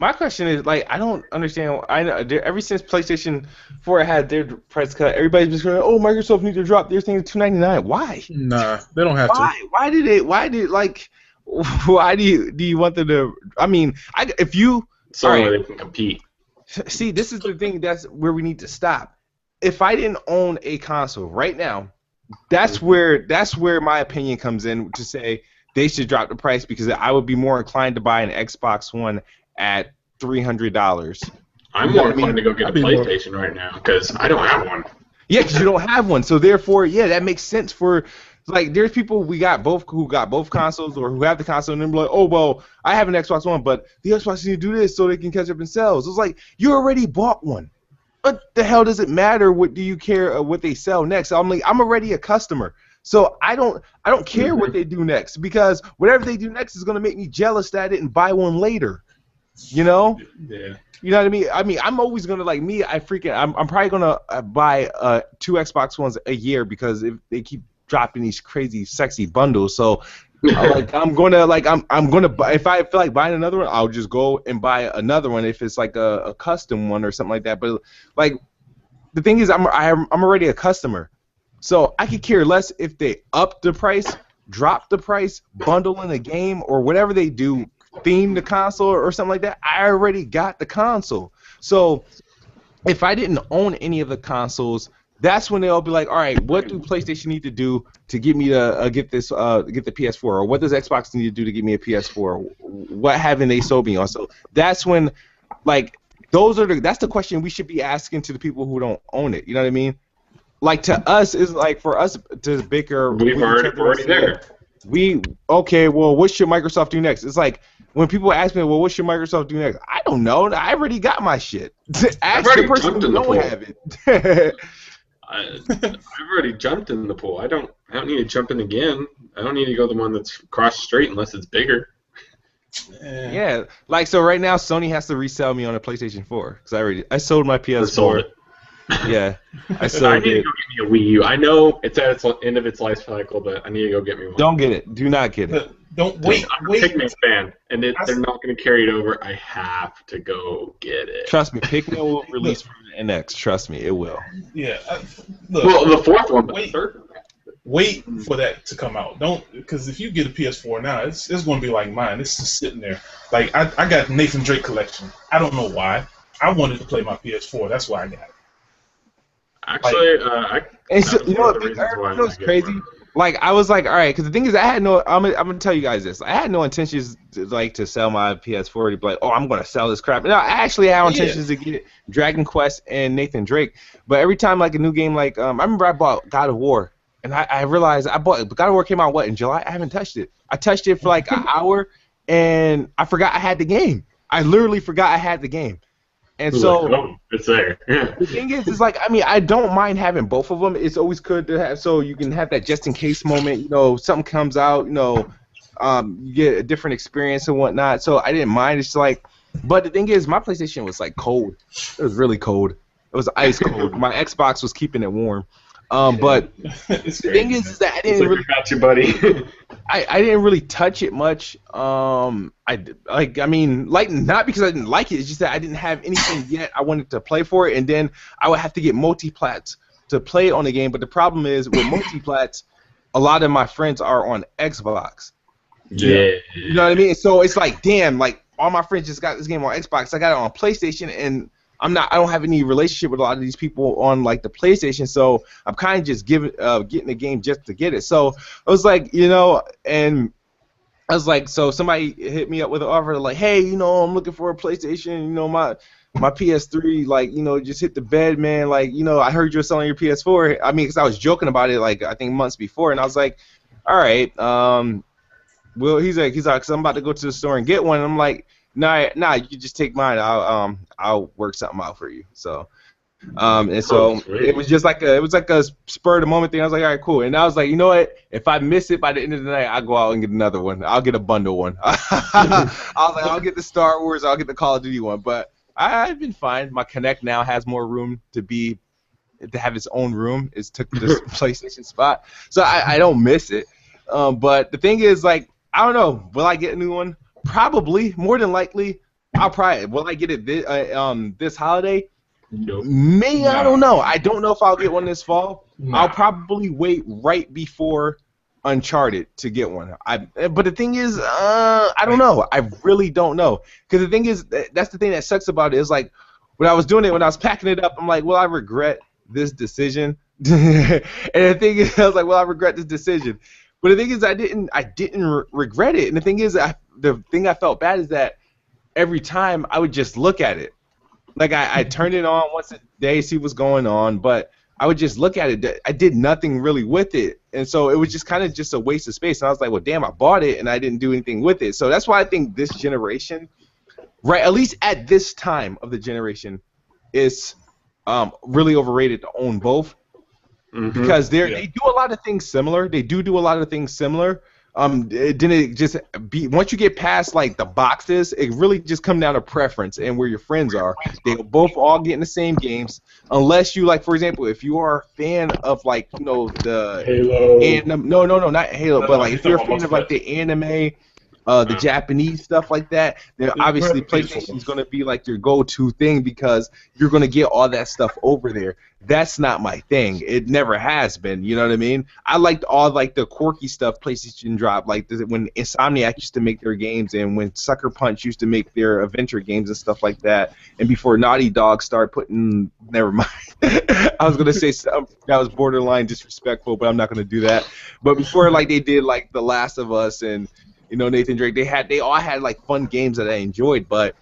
S1: My question is, like, I don't understand. Ever since PlayStation 4 had their price cut, everybody's been going, "Oh, Microsoft needs to drop their thing to $299." Why?
S2: Nah, they don't have to.
S1: Why do you want them to? I mean, if you
S3: where they can compete.
S1: See, this is the thing. That's where we need to stop. If I didn't own a console right now, that's where my opinion comes in to say they should drop the price, because I would be more inclined to buy an Xbox One at $300.
S3: I'm more inclined to go get a PlayStation right now, because I don't have one.
S1: Yeah, because you don't have one. So therefore, yeah, that makes sense for, like, there's people who got both consoles, or who have the console, and they're like, oh, well, I have an Xbox One, but the Xbox need to do this so they can catch up in sales. It's like, you already bought one. What the hell does it matter? What do you care what they sell next? I'm already a customer. So I don't care what they do next, because whatever they do next is going to make me jealous that I didn't buy one later.
S3: Yeah.
S1: You know what I mean? I mean, I'm always gonna, like me. I'm probably gonna buy 2 Xbox Ones a year, because if they keep dropping these crazy, sexy bundles. So, I'm gonna buy. If I feel like buying another one, I'll just go and buy another one if it's like a custom one or something like that. But like, the thing is, I'm already a customer, so I could care less if they up the price, drop the price, bundle in a game, or whatever they do. Theme the console or something like that. I already got the console. So if I didn't own any of the consoles, that's when they'll be like, all right, what do PlayStation need to do to get me to get the PS4, or what does Xbox need to do to get me a PS4? What haven't they sold me on? So that's when, like, that's the question we should be asking to the people who don't own it. You know what I mean? Like, to us, is like, for us to bicker.
S3: We're already there.
S1: Well, what should Microsoft do next? It's like, when people ask me, well, what should Microsoft do next? I don't know. I already got my shit. Ask the person who don't have it.
S3: I've already jumped in the pool. I don't need to jump in again. I don't need to go the one that's across the street unless it's bigger.
S1: Yeah, like, so right now Sony has to resell me on a PlayStation 4, because I sold my PS4.
S3: Sold it.
S1: Yeah, I
S3: need to go get me a Wii U. I know it's at its end of its life cycle, but I need to go get me one.
S1: Don't get it. Do not get it.
S2: Wait.
S3: I'm a Pikmin fan, and they're not going to carry it over. I have to go get it.
S1: Trust me, Pikmin will release from the NX. Trust me, it will.
S2: Yeah.
S3: Well, the fourth one, but the third.
S2: Wait for that to come out. Because if you get a PS4 now, it's going to be like mine. It's just sitting there. Like, I got Nathan Drake collection. I don't know why. I wanted to play my PS4. That's why I got it.
S3: Actually,
S1: you know what's crazy? Like I was like, all right, because the thing is, I had no. I'm gonna tell you guys this. I had no intentions to sell my PS4 to be like, oh, I'm gonna sell this crap. No, I actually had intentions to get Dragon Quest and Nathan Drake. But every time like a new game, like I remember I bought God of War, and I realized I bought God of War came out in July. I haven't touched it. I touched it for like an hour, and I forgot I had the game. I literally forgot I had the game. And so
S3: it's there. Yeah.
S1: The thing is like, I mean, I don't mind having both of them. It's always good to have, so you can have that just in case moment. You know, something comes out. You know, you get a different experience and whatnot. So I didn't mind. It's like, but the thing is, my PlayStation was like cold. It was really cold. It was ice cold. My Xbox was keeping it warm. But the thing is that I didn't really
S3: got you, buddy.
S1: I didn't really touch it much. I mean, like, not because I didn't like it. It's just that I didn't have anything yet. I wanted to play for it, and then I would have to get multiplats to play on the game. But the problem is with multiplats, a lot of my friends are on Xbox.
S3: Yeah.
S1: You know what I mean? So it's like, damn, like all my friends just got this game on Xbox. I got it on PlayStation, and I don't have any relationship with a lot of these people on like the PlayStation, so I'm kind of just getting the game just to get it. So I was like, you know, and I was like, so somebody hit me up with an offer like, hey, you know, I'm looking for a PlayStation, you know, my PS3, like, you know, just hit the bed, man. Like, you know, I heard you were selling your PS4. I mean, because I was joking about it, like, I think months before, and I was like, all right, well, he's like, so I'm about to go to the store and get one. And I'm like, nah, you just take mine. I'll work something out for you. So, and so it was just like a spur of the moment thing. I was like, all right, cool. And I was like, you know what? If I miss it by the end of the night, I'll go out and get another one. I'll get a bundle one. I was like, I'll get the Star Wars. I'll get the Call of Duty one. But I've been fine. My Kinect now has more room to have its own room. It's took this PlayStation spot, so I don't miss it. But the thing is, like, I don't know. Will I get a new one? Probably. More than likely. I'll probably. Will I get it this holiday?
S3: Nope.
S1: Maybe. I don't know. I don't know if I'll get one this fall. I'll probably wait right before Uncharted to get one. But the thing is, I don't know. I really don't know. Because the thing is, that's the thing that sucks about it. Is like when I was doing it, when I was packing it up, I'm like, will I regret this decision? And the thing is, I was like, well, I regret this decision. But the thing is, I didn't regret it. And the thing is, the thing I felt bad is that every time I would just look at it. Like I turned it on once a day, see what's going on, but I would just look at it. I did nothing really with it. And so it was just kind of just a waste of space. And I was like, well, damn, I bought it and I didn't do anything with it. So that's why I think this generation, right, at least at this time of the generation, is really overrated to own both. Mm-hmm. Because they do a lot of things similar. They do a lot of things similar. Didn't it just be once you get past like the boxes, it really just come down to preference and where your friends are. They both all get in the same games, unless you like, for example, if you are a fan of like the
S3: Halo.
S1: No, not Halo, but like if you're a fan of like the anime. The Japanese stuff like that, then obviously PlayStation is going to be like your go-to thing because you're going to get all that stuff over there. That's not my thing. It never has been. You know what I mean? I liked all like the quirky stuff PlayStation dropped, like when Insomniac used to make their games and when Sucker Punch used to make their adventure games and stuff like that. And before Naughty Dog started putting, never mind. I was going to say something that was borderline disrespectful, but I'm not going to do that. But before like they did like The Last of Us and Nathan Drake, they all had like fun games that I enjoyed, but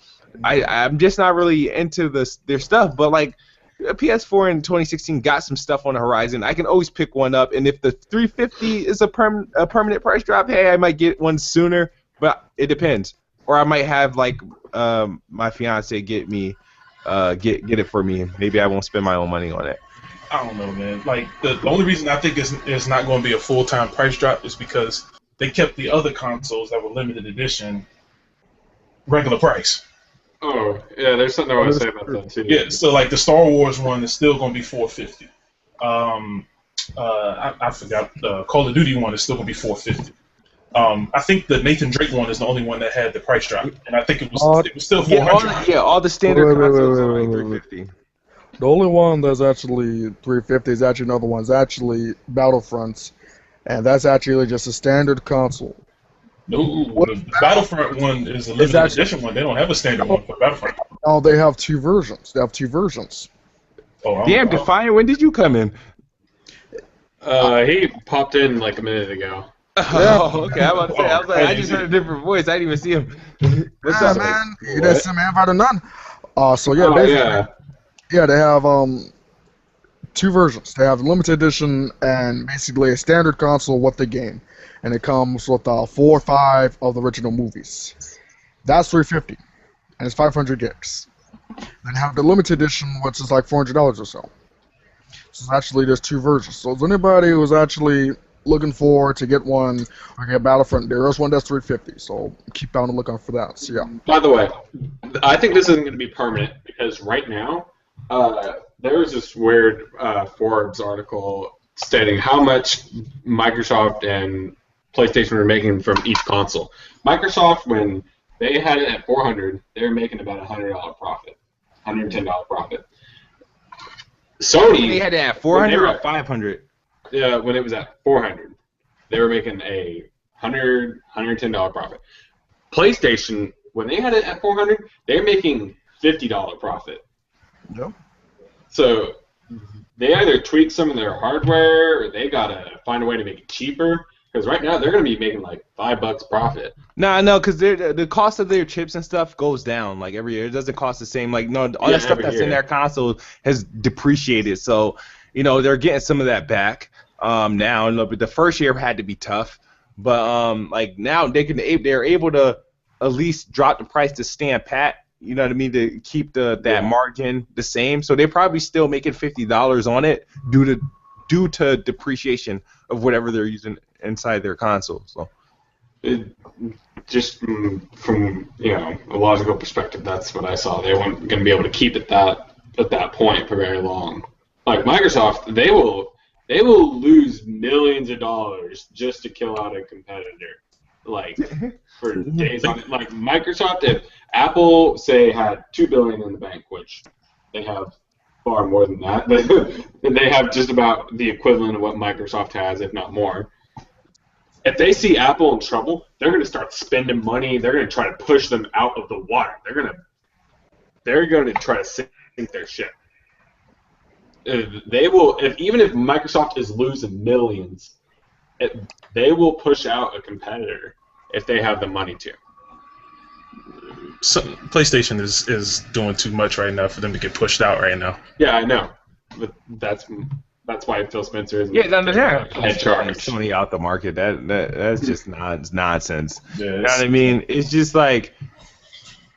S1: I'm just not really into their stuff. But like PS4 in 2016 got some stuff on the horizon. I can always pick one up, and if the 350 is a permanent price drop, hey, I might get one sooner, but it depends. Or I might have like my fiance get it for me. Maybe I won't spend my own money on it.
S2: I don't know, man. Like the only reason I think it's not going to be a full-time price drop is because they kept the other consoles that were limited edition regular price.
S3: Oh, yeah, there's something I want to say about that, too.
S2: Yeah, so, like, the Star Wars one is still going to be $450. I forgot. The Call of Duty one is still going to be $450. I think the Nathan Drake one is the only one that had the price drop, and I think it was still $400.
S1: All the standard consoles are like $350.
S4: The only one that's actually $350 is actually another one. It's actually Battlefronts. And that's actually just a standard console.
S2: No, the Battlefront one is a limited edition one. They don't have a standard one for Battlefront.
S4: No, they have two versions.
S2: Oh,
S1: damn, Defiant, when did you come in?
S3: He popped in like a minute ago.
S4: Yeah,
S1: Oh, okay. I'm about to say. I was like, I just heard a different voice. I didn't even see him. What's
S4: yeah,
S1: up?
S3: Like,
S4: man. You didn't
S3: what?
S4: see me invite or none. So yeah,
S3: Oh
S4: basically,
S3: yeah.
S4: yeah, they have two versions. They have limited edition and basically a standard console with the game, and it comes with 4 or 5 of the original movies. That's 350, and it's 500 gigs. Then you have the limited edition, which is like $400 or so. So actually, there's two versions. So if anybody who's actually looking for to get one or get Battlefront, there is one that's 350. So keep on the lookout for that. So yeah.
S3: By the way, I think this isn't going to be permanent because right now, there was this weird Forbes article stating how much Microsoft and PlayStation were making from each console. Microsoft, when they had it at 400, they were making about $100 profit, $110 profit. Sony,
S1: They had it at
S3: when they
S1: 400
S3: were
S1: or 500.
S3: Yeah, when it was at 400, they were making a $110 profit. PlayStation, when they had it at 400, they were making $50 profit.
S4: Yep.
S3: So they either tweak some of their hardware, or they gotta find a way to make it cheaper. Because right now they're gonna be making like $5 profit.
S1: No, because the cost of their chips and stuff goes down like every year. It doesn't cost the same. Like no, all
S3: Yeah,
S1: that stuff
S3: every
S1: that's in
S3: year.
S1: their console has depreciated. So they're getting some of that back now. But the first year had to be tough. But like now they're able to at least drop the price to stand pat. You know what I mean, to keep that margin the same. So they're probably still making $50 on it due to depreciation of whatever they're using inside their console. So
S3: Just from a logical perspective, that's what I saw. They weren't going to be able to keep it at that point for very long. Like Microsoft, they will lose millions of dollars just to kill out a competitor. Like for days on it. Like Microsoft, if Apple say had $2 billion in the bank, which they have far more than that, but they have just about the equivalent of what Microsoft has, if not more. If they see Apple in trouble, they're going to start spending money. They're going to try to push them out of the water. They're going to try to sink their ship. They will, even if Microsoft is losing millions, they will push out a competitor if they have the money to.
S2: So, PlayStation is doing too much right now for them to get pushed out right now.
S3: Yeah, I know, but that's why Phil Spencer is
S1: they're
S3: head charge.
S1: Sony out the market. That's just nonsense.
S2: Yeah,
S1: You know what I mean? It's just like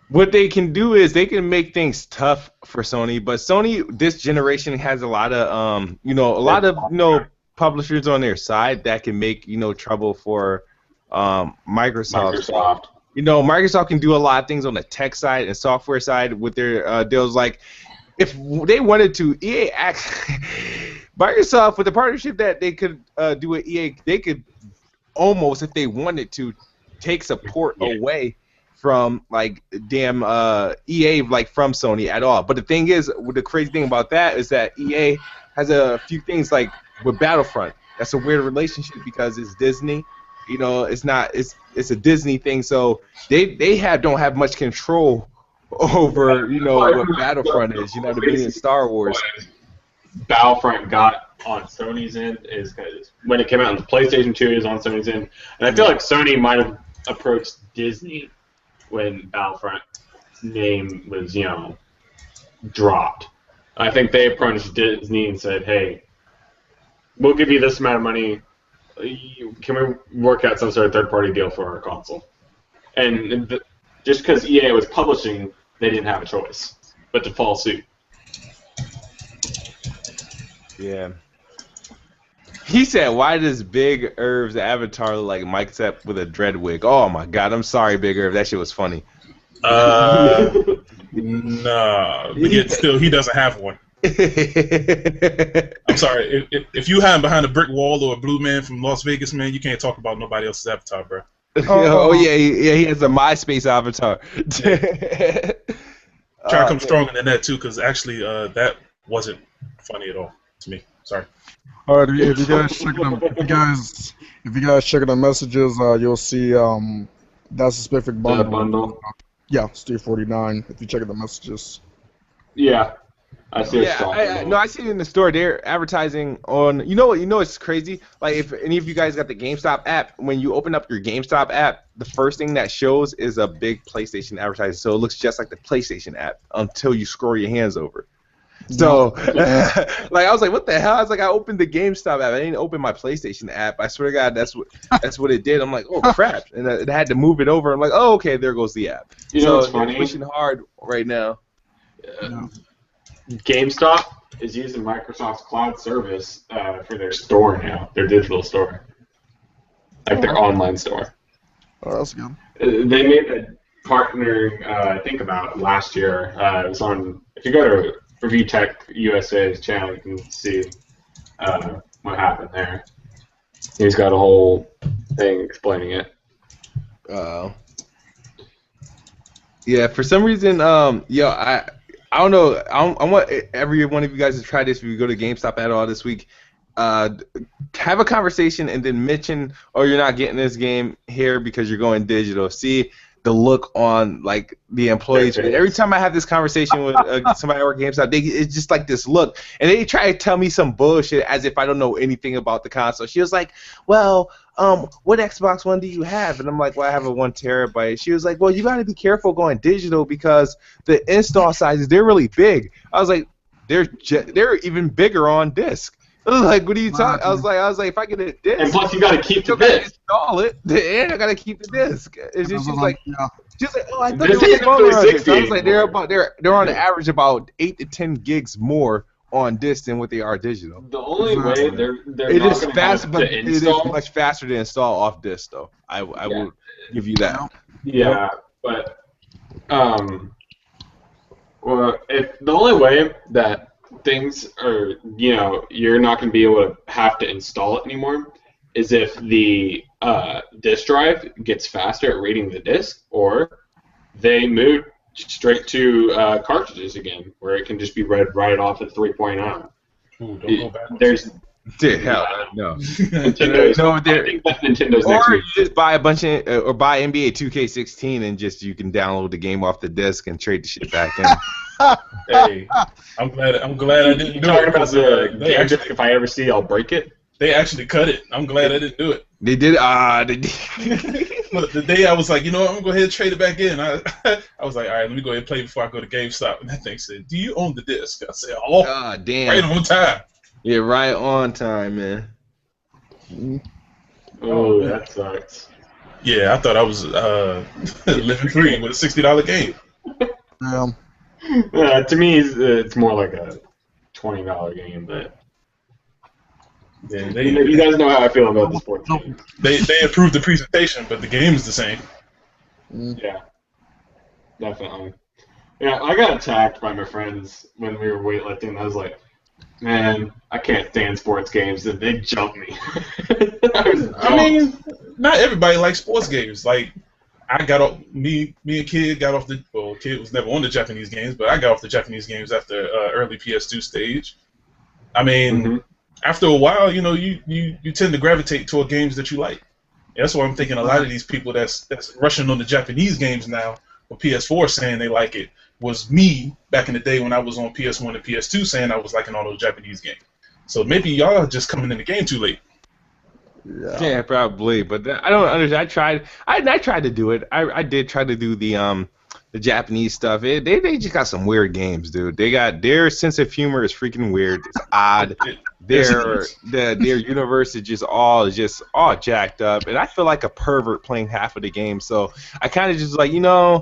S1: what they can do is they can make things tough for Sony, but Sony this generation has a lot of publishers on their side that can make trouble for Microsoft. Microsoft can do a lot of things on the tech side and software side with their deals. Like if they wanted to, Microsoft with the partnership that they could do with EA, they could almost, if they wanted to, take support away from like damn EA like from Sony at all. But the thing is, the crazy thing about that is that EA has a few things like with Battlefront. That's a weird relationship because it's Disney. It's not. It's a Disney thing, so they don't have much control over what Battlefront is. You know what I mean? In Star Wars.
S3: Battlefront got on Sony's end is because when it came out on the PlayStation 2, it was on Sony's end, and I feel like Sony might have approached Disney when Battlefront's name was dropped. I think they approached Disney and said, "Hey, we'll give you this amount of money. Can we work out some sort of third-party deal for our console?" And just because EA was publishing, they didn't have a choice but to follow suit.
S1: Yeah. He said, "Why does Big Irv's avatar look like Mike Sepp with a dread wig?" Oh my God, I'm sorry, Big Irv. That shit was funny.
S2: Nah, but yet still, he doesn't have one. I'm sorry. If you hide behind a brick wall or a blue man from Las Vegas, man, you can't talk about nobody else's avatar, bro.
S1: He has a MySpace avatar.
S2: Try to come stronger than that too, because actually, that wasn't funny at all to me. Sorry.
S4: All right, if you guys check the messages, you'll see that's a specific bundle.
S3: Bundle.
S4: Yeah, it's $349 if you check the messages.
S3: Yeah. I see
S1: Yeah, I see it in the store. They're advertising on. You know what? You know it's crazy. Like if any of you guys got the GameStop app, when you open up your GameStop app, the first thing that shows is a big PlayStation advertising. So it looks just like the PlayStation app until you scroll your hands over. So, like I was like, what the hell? I was like, I opened the GameStop app. I didn't open my PlayStation app. I swear to God, that's what it did. I'm like, oh crap, and it had to move it over. I'm like, oh okay, there goes the app.
S3: You know what's funny?
S1: Pushing hard right now.
S3: GameStop is using Microsoft's cloud service for their store now, their digital store, like their online store.
S4: Oh, that's good.
S3: They made a partner, I think about last year. It was on. If you go to Review Tech USA's channel, you can see what happened there. He's got a whole thing explaining it.
S1: Yeah, for some reason, I don't know. I want every one of you guys to try this if you go to GameStop at all this week. Have a conversation and then mention, oh, you're not getting this game here because you're going digital. See the look on like the employees. Every time I have this conversation with somebody at GameStop, it's just like this look, and they try to tell me some bullshit as if I don't know anything about the console. She was like, well, what Xbox One do you have? And I'm like, well, I have a 1 terabyte. She was like, well, you got to be careful going digital because the install sizes, they're really big. I was like, they're even bigger on disc. I was like, what are you talking? I was like, if I get a disc,
S3: and plus you got to keep the disc.
S1: Install it, and I got to keep the disc. She's like, oh, I thought
S3: This
S1: they were
S3: isn't
S1: smaller on disc.
S3: 360
S1: I was like, they're on average about 8 to 10 gigs more on disc than what they are digital.
S3: The only way they're
S1: It
S3: not
S1: is
S3: going to
S1: fast,
S3: have
S1: but
S3: to
S1: it is
S3: install.
S1: much faster to install off disc, though. I will give you that.
S3: Yeah, but well, if the only way that things are, you're not going to be able to have to install it anymore is if the disk drive gets faster at reading the disk, or they move straight to cartridges again, where it can just be read right off at 3.0.
S2: Ooh, don't go back.
S3: There's
S1: Hell, no.
S3: Nintendo's,
S1: No,
S3: I think that's Nintendo's
S1: Or
S3: next
S1: you
S3: week.
S1: just buy a bunch of, or buy NBA 2K16 and just you can download the game off the disc and trade the shit back in.
S2: Hey, I'm glad I didn't
S3: You
S2: do
S3: talking
S2: it.
S3: about the game disc? If I ever see, I'll break it.
S2: They actually cut it. I'm glad I didn't do it.
S1: They did. They did.
S2: Look, the day I was like, you know what, I'm gonna go ahead and trade it back in. I was like, all right, let me go ahead and play before I go to GameStop. And that thing said, do you own the disc? I said, oh,
S1: Damn.
S2: right on time.
S1: Yeah, right on time, man.
S3: Oh, that sucks.
S2: Yeah, I thought I was living free with a $60 game.
S3: To me, it's more like a $20 game, but
S2: Yeah,
S3: you guys know how I feel about the sports game.
S2: They improved the presentation, but the game is the same.
S3: Yeah, definitely. Yeah, I got attacked by my friends when we were weightlifting. I was like, man, I can't stand sports games, and they jumped me.
S2: I mean, not everybody likes sports games. Like, I got off, me and Kid got off the, well, Kid was never on the Japanese games, but I got off the Japanese games after early PS2 stage. I mean, after a while, you know, you tend to gravitate toward games that you like. That's why I'm thinking a lot of these people that's rushing on the Japanese games now, or PS4 saying they like it, was me back in the day when I was on PS1 and PS2 saying I was liking all those Japanese games. So maybe y'all are just coming in the game too late.
S1: Yeah, probably. But I don't understand. I tried to do it. I did try to do the Japanese stuff. They just got some weird games, dude. They got their sense of humor is freaking weird. It's odd. Their universe is just all jacked up, and I feel like a pervert playing half of the game. So I kind of just like, yeah,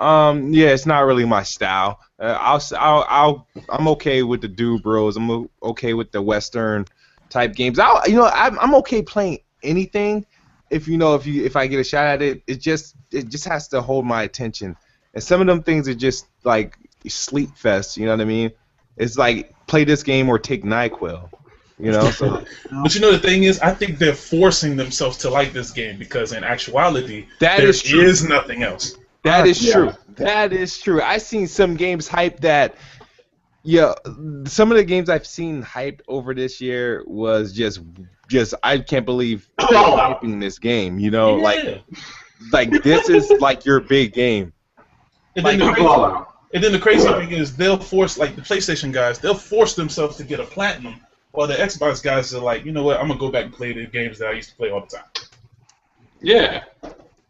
S1: it's not really my style. I'm okay with the Dude Bros. I'm okay with the Western type games. I'm okay playing anything if I get a shot at it. It just has to hold my attention. And some of them things are just like sleep fest. You know what I mean? It's like play this game or take NyQuil. So.
S2: But the thing is, I think they're forcing themselves to like this game because in actuality, there is nothing else.
S1: That is true. That is true. I've seen some games hyped that. Yeah, some of the games I've seen hyped over this year was just I can't believe they're hyping this game.
S2: Yeah.
S1: Like this is like your big game.
S2: And then And then the crazy thing is they'll force, like the PlayStation guys, they'll force themselves to get a platinum, while the Xbox guys are like, you know what, I'm gonna go back and play the games that I used to play all the time.
S3: Yeah.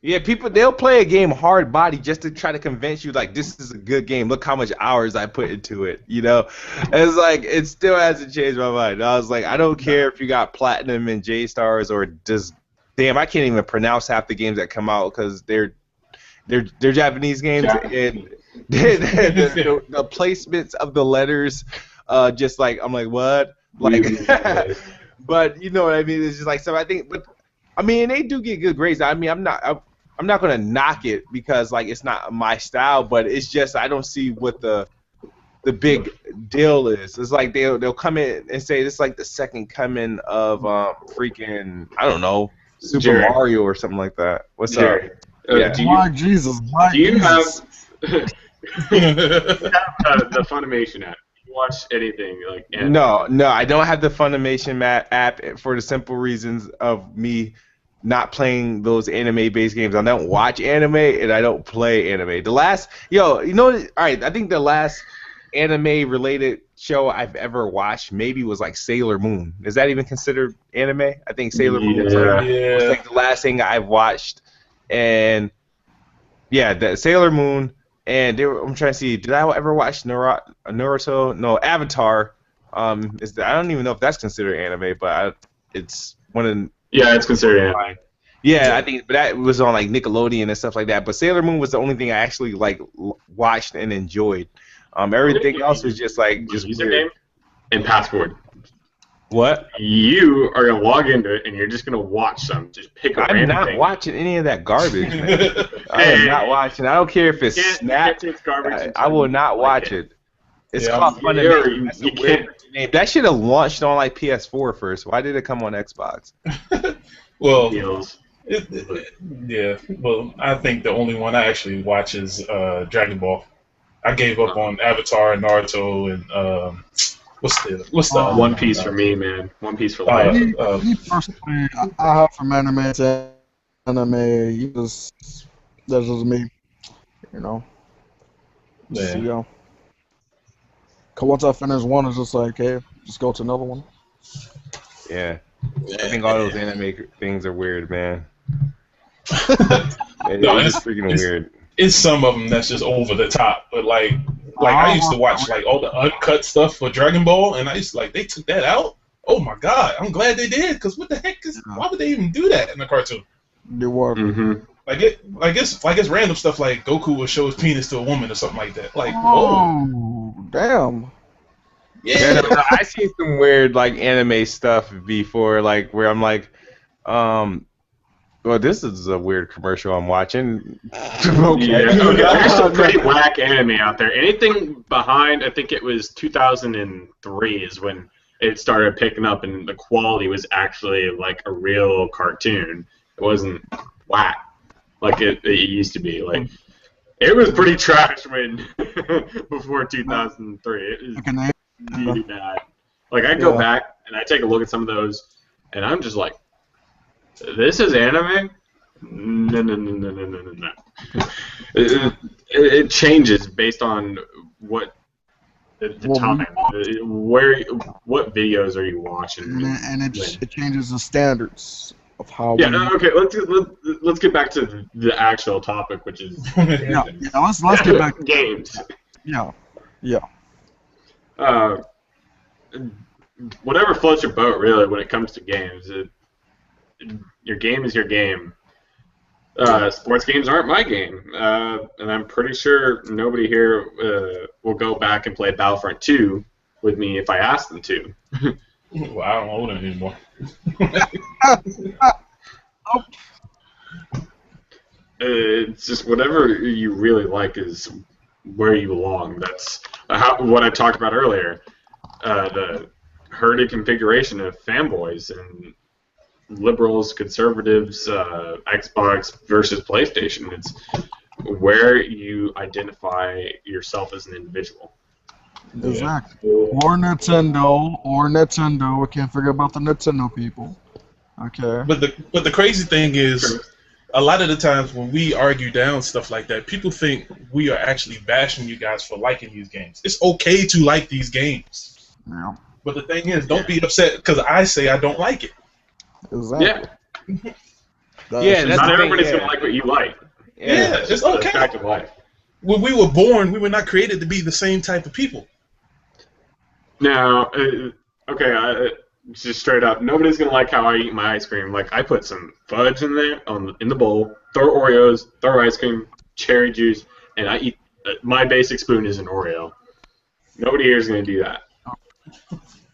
S1: Yeah, they'll play a game hard body just to try to convince you like this is a good game. Look how much hours I put into it, you know? And it's like it still hasn't changed my mind. I was like, I don't care if you got platinum and J stars or just damn, I can't even pronounce half the games that come out because they're Japanese games and the placements of the letters, just like I'm like what like, but you know what I mean? It's just like so I think, but I mean they do get good grades. I mean I'm not gonna knock it because like it's not my style, but it's just I don't see what the big deal is. It's like they'll come in and say this is like the second coming of freaking I don't know Super Mario or something like that. What's up?
S3: Yeah.
S4: Jesus.
S3: Do you have the Funimation app? Do you watch anything like anime?
S1: No, I don't have the Funimation app for the simple reasons of me not playing those anime-based games. I don't watch anime and I don't play anime. All right, I think the last anime-related show I've ever watched maybe was like Sailor Moon. Is that even considered anime? I think Sailor Moon was like the last thing I've watched. And yeah, the Sailor Moon, and I'm trying to see, did I ever watch Naruto? No, Avatar. I don't even know if that's considered anime, but it's one of the...
S3: Yeah, it's considered anime.
S1: Yeah, I think, but that was on like Nickelodeon and stuff like that. But Sailor Moon was the only thing I actually like watched and enjoyed. Everything else was just like
S3: username
S1: weird.
S3: And password.
S1: What?
S3: You are gonna log into it and you're just gonna watch some. Just pick a random
S1: I'm not watching any of that garbage, man. I am not watching. I don't care if it's Snap. I will not watch it. It's called Funimation. That's a weird name. That should have launched on like PS4 first. Why did it come on Xbox?
S2: Well, well, I think the only one I actually watch is Dragon Ball. I gave up on Avatar and Naruto and what's the
S3: One Piece for me, man. One Piece for life.
S4: Me personally, I have from anime to anime. That's just me, you know.
S2: Yeah.
S4: So, cause once I finish one, it's just like, hey, just go to another one.
S1: Yeah. I think all those anime things are weird, man. It's freaking weird.
S2: It's some of them that's just over the top, but like I used to watch like all the uncut stuff for Dragon Ball, and I used to like they took that out. Oh my god, I'm glad they did, because what the heck why would they even do that in a cartoon?
S4: They were.
S3: Mm-hmm.
S2: It's random stuff like Goku will show his penis to a woman or something like that. Like,
S4: oh, damn.
S2: Yeah.
S1: I seen some weird like anime stuff before, like where I'm like, well, this is a weird commercial I'm watching. Okay.
S3: Yeah, there's some pretty whack anime out there. Anything behind, I think it was 2003 is when it started picking up, and the quality was actually like a real cartoon. It wasn't whack like it used to be. Like it was pretty trash when before 2003. It was really bad. Like I go back and I take a look at some of those, and I'm just like, this is anime? No. It changes based on what the time, what videos are you watching?
S4: And it changes the standards of how.
S3: Yeah. Okay. Let's get back to the actual topic, which is
S4: let's get back to
S3: games.
S4: Yeah.
S3: Whatever floats your boat, really, when it comes to games. Your game is your game. Sports games aren't my game, and I'm pretty sure nobody here will go back and play Battlefront 2 with me if I ask them to.
S2: Well, I don't own it anymore.
S3: It's just whatever you really like is where you belong. That's what I talked about earlier. The herded configuration of fanboys and liberals, conservatives, Xbox versus PlayStation. It's where you identify yourself as an individual.
S4: Exactly. Or Nintendo. We can't forget about the Nintendo people. Okay.
S2: But the crazy thing is, a lot of the times when we argue down stuff like that, people think we are actually bashing you guys for liking these games. It's okay to like these games.
S4: Yeah.
S2: But the thing is, don't be upset because I say I don't like it.
S4: Exactly.
S3: Yeah.
S1: Yeah, that's
S3: Not
S1: the thing,
S3: everybody's
S1: yeah.
S3: gonna like what you like.
S2: Yeah,
S3: That's
S2: it's
S3: just
S2: okay.
S3: a fact of life.
S2: When we were born, we were not created to be the same type of people.
S3: Now, okay, just straight up, nobody's gonna like how I eat my ice cream. Like I put some fudge in there in the bowl, throw Oreos, throw ice cream, cherry juice, and I eat. My basic spoon is an Oreo. Nobody here is gonna do that.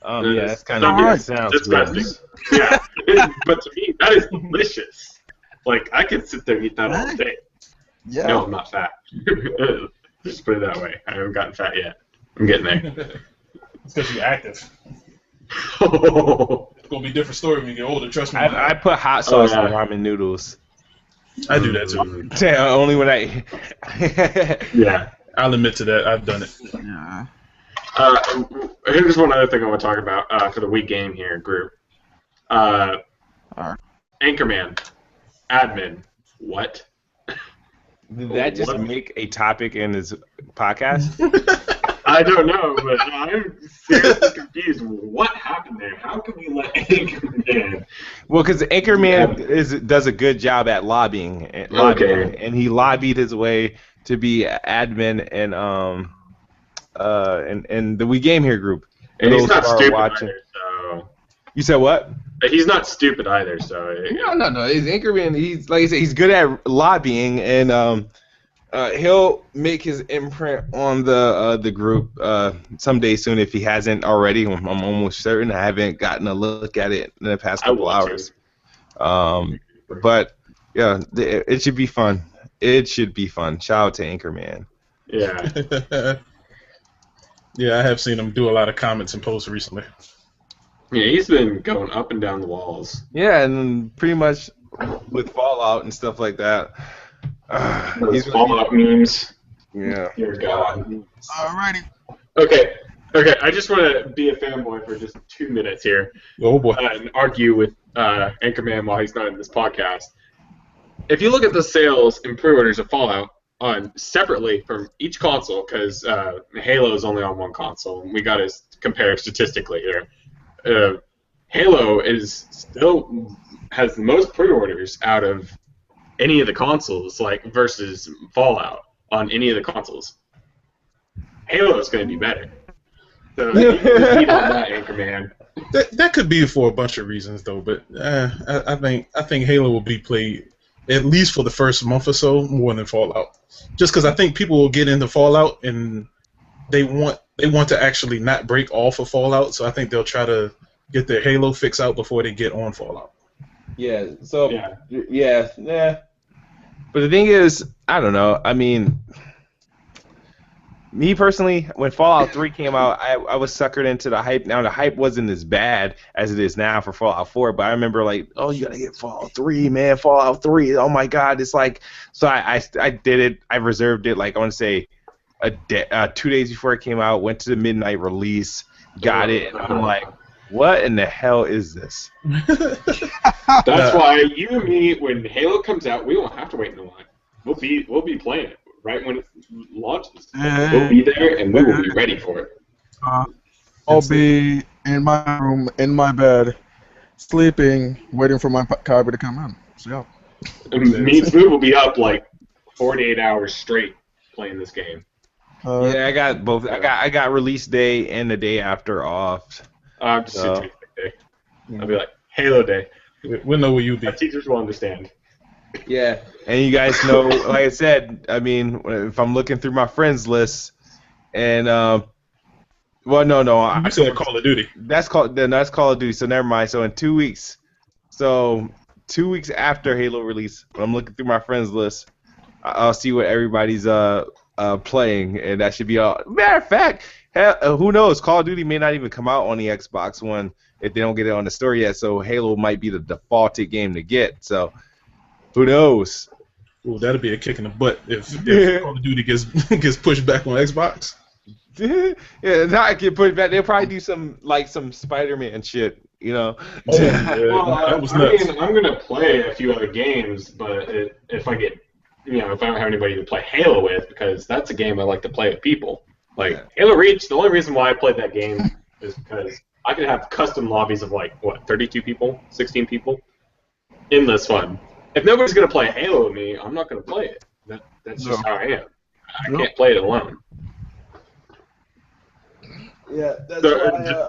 S1: Yeah, that's kind
S3: Not
S1: of
S3: good.
S1: sounds
S3: Disgusting.
S1: gross.
S3: Yeah, but to me, that is delicious. Like I could sit there and eat that all day.
S4: Yeah.
S3: No, I'm not fat. Just put it that way. I haven't gotten fat yet. I'm getting there.
S2: It's because you're active.
S3: Oh,
S2: It's gonna be a different story when you get older. Trust me.
S1: I put hot sauce
S3: yeah.
S1: in ramen noodles.
S2: I do that too.
S1: Yeah, only when I.
S3: yeah.
S2: I'll admit to that. I've done it.
S4: Yeah.
S3: Here's one other thing I want to talk about for the week game here group. Anchorman, admin, what?
S1: Did that just
S3: What?
S1: make a topic in his podcast?
S3: I don't know, but I'm seriously confused. What happened there? How can we let Anchorman?
S1: Well, because Anchorman does a good job at lobbying, and he lobbied his way to be admin and the We Game Here group.
S3: And he's
S1: Those
S3: not
S1: who are
S3: stupid
S1: watching.
S3: either, so...
S1: You said what?
S3: He's not stupid either, so...
S1: No. He's Anchorman. He's like I said, he's good at lobbying, and he'll make his imprint on the group someday soon if he hasn't already. I'm almost certain. I haven't gotten a look at it in the past couple hours. But yeah, it should be fun. It should be fun. Shout out to Anchorman.
S3: Yeah.
S2: Yeah, I have seen him do a lot of comments and posts recently.
S3: Yeah, he's been going up and down the walls.
S1: Yeah, and pretty much with Fallout and stuff like that.
S3: Those Fallout memes.
S1: Yeah.
S3: Dear God.
S4: Alrighty.
S3: Okay, I just want to be a fanboy for just 2 minutes here
S2: Oh boy.
S3: and argue with Anchorman while he's not in this podcast. If you look at the sales and pre-orders of Fallout separately from each console, because Halo is only on one console, and we got to compare statistically here. Halo has the most pre-orders out of any of the consoles, versus Fallout on any of the consoles. Halo is going to do better. So you can beat on that, Anchorman.
S2: That could be for a bunch of reasons though, but I think Halo will be played at least for the first month or so more than Fallout. Just because I think people will get into Fallout and they want to actually not break off of Fallout, so I think they'll try to get their Halo fix out before they get on Fallout.
S1: Yeah. So yeah. But the thing is, I don't know. I mean, me personally, when Fallout 3 came out, I was suckered into the hype. Now the hype wasn't as bad as it is now for Fallout 4, but I remember oh, you gotta get Fallout 3, man. Fallout 3. Oh my God, it's like. So I did it. I reserved it. I want to say 2 days before it came out. Went to the midnight release, got it, and I'm like, what in the hell is this?
S3: That's why you and me, when Halo comes out, we won't have to wait in the line. We'll be playing it right when it launches. We'll be there and we will be ready for it.
S4: I'll be in my room, in my bed, sleeping, waiting for my copy to come in. So yeah.
S3: And me and Smooth will be up 48 hours straight playing this game.
S1: Yeah, I got both. I got release day and the day after off.
S3: I'm just Tuesday day. I'll be like Halo Day.
S2: We'll know where you'll be.
S3: Our teachers will understand.
S1: Yeah, and you guys know, like I said, I mean, if I'm looking through my friends list, and
S2: You said Call of Duty.
S1: That's Call of Duty. So never mind. So in 2 weeks, 2 weeks after Halo release, when I'm looking through my friends list, I'll see what everybody's playing, and that should be all. Matter of fact, who knows? Call of Duty may not even come out on the Xbox One if they don't get it on the store yet. So Halo might be the defaulted game to get. So who knows?
S2: Ooh, that'll be a kick in the butt if Call of Duty gets pushed back on Xbox.
S1: Yeah, not get put back. They'll probably do some Spider-Man shit You know.
S2: Oh, yeah,
S3: Well,
S2: that was
S3: I
S2: nuts.
S3: mean, I'm gonna play a few other games, but if I get, if I don't have anybody to play Halo with, because that's a game I like to play with people. Like Halo Reach, the only reason why I played that game is because I could have custom lobbies of like 32 people, 16 people, endless fun. If nobody's gonna play Halo with me, I'm not gonna play it. That's just how I am. I can't play it alone.
S1: Yeah, that's
S3: So,
S1: why.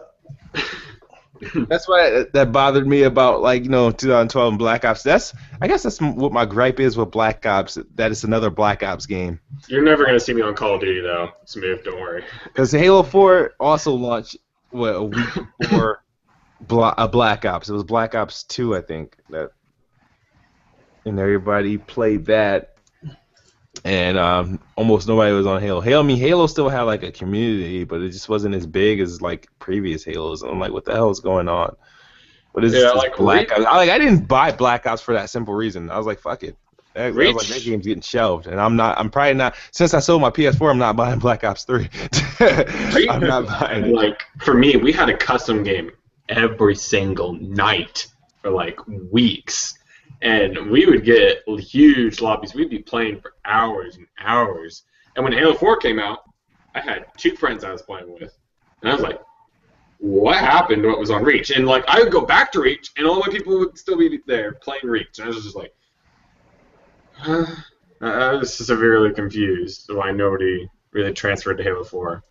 S1: That's why that bothered me about 2012 and Black Ops. I guess that's what my gripe is with Black Ops. That it's another Black Ops game.
S3: You're never gonna see me on Call of Duty though, Smooth. Don't worry.
S1: Because Halo 4 also launched a week before Black Ops. It was Black Ops 2, I think. And everybody played that. And almost nobody was on Halo. Halo still had like a community, but it just wasn't as big as like previous Halos. I'm like, what the hell is going on? What is this Black Ops? I didn't buy Black Ops for that simple reason. I was like, fuck it. I was like, that game's getting shelved, and I'm probably not. Since I sold my PS4, I'm not buying Black Ops 3. I'm not buying it.
S3: Like for me, we had a custom game every single night for like weeks. And we would get huge lobbies. We'd be playing for hours and hours. And when Halo 4 came out, I had 2 friends I was playing with. And I was like, what happened to what was on Reach? And like I would go back to Reach, and all my people would still be there playing Reach. And I was just like, I was severely confused why nobody really transferred to Halo 4.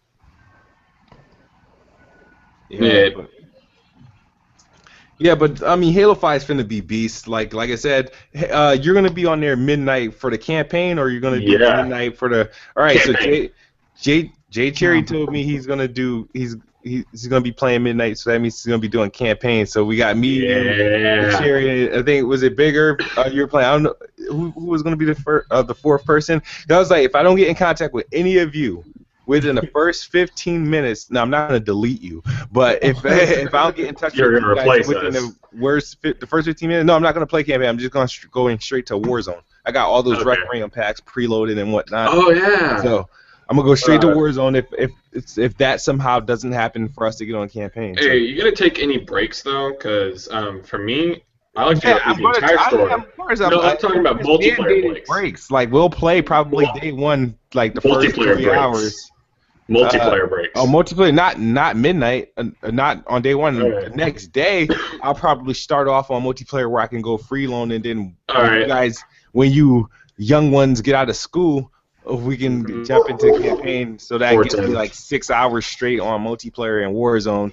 S1: Yeah, but I mean, Halo 5 is finna be beast. Like I said, you're gonna be on there midnight for the campaign, or you're gonna be midnight for the. All right, campaign. So Jay Cherry told me he's gonna be playing midnight, so that means he's gonna be doing campaign. So we got me, Cherry. I think was it Bigger? You were playing. I don't know who was gonna be the fourth person. I was like, if I don't get in contact with any of you within the first 15 minutes, now I'm not gonna delete you, but if I don't get in touch with you guys within the first 15 minutes, no, I'm not gonna play campaign. I'm just going straight to Warzone. I got all those Requiem packs preloaded and whatnot.
S3: Oh yeah.
S1: So I'm gonna go straight to Warzone if that somehow doesn't happen for us to get on campaign.
S3: Hey, you gonna take any breaks though? Because for me, I like to go through the entire story. I'm talking about multiplayer
S1: breaks. Like we'll play probably day one, like the first 3 hours.
S3: Multiplayer breaks.
S1: Oh, multiplayer, not midnight, not on day one. The next day, I'll probably start off on multiplayer where I can go free loan, and then when you young ones get out of school, we can jump into the campaign. So that gives me like 6 hours straight on multiplayer and Warzone,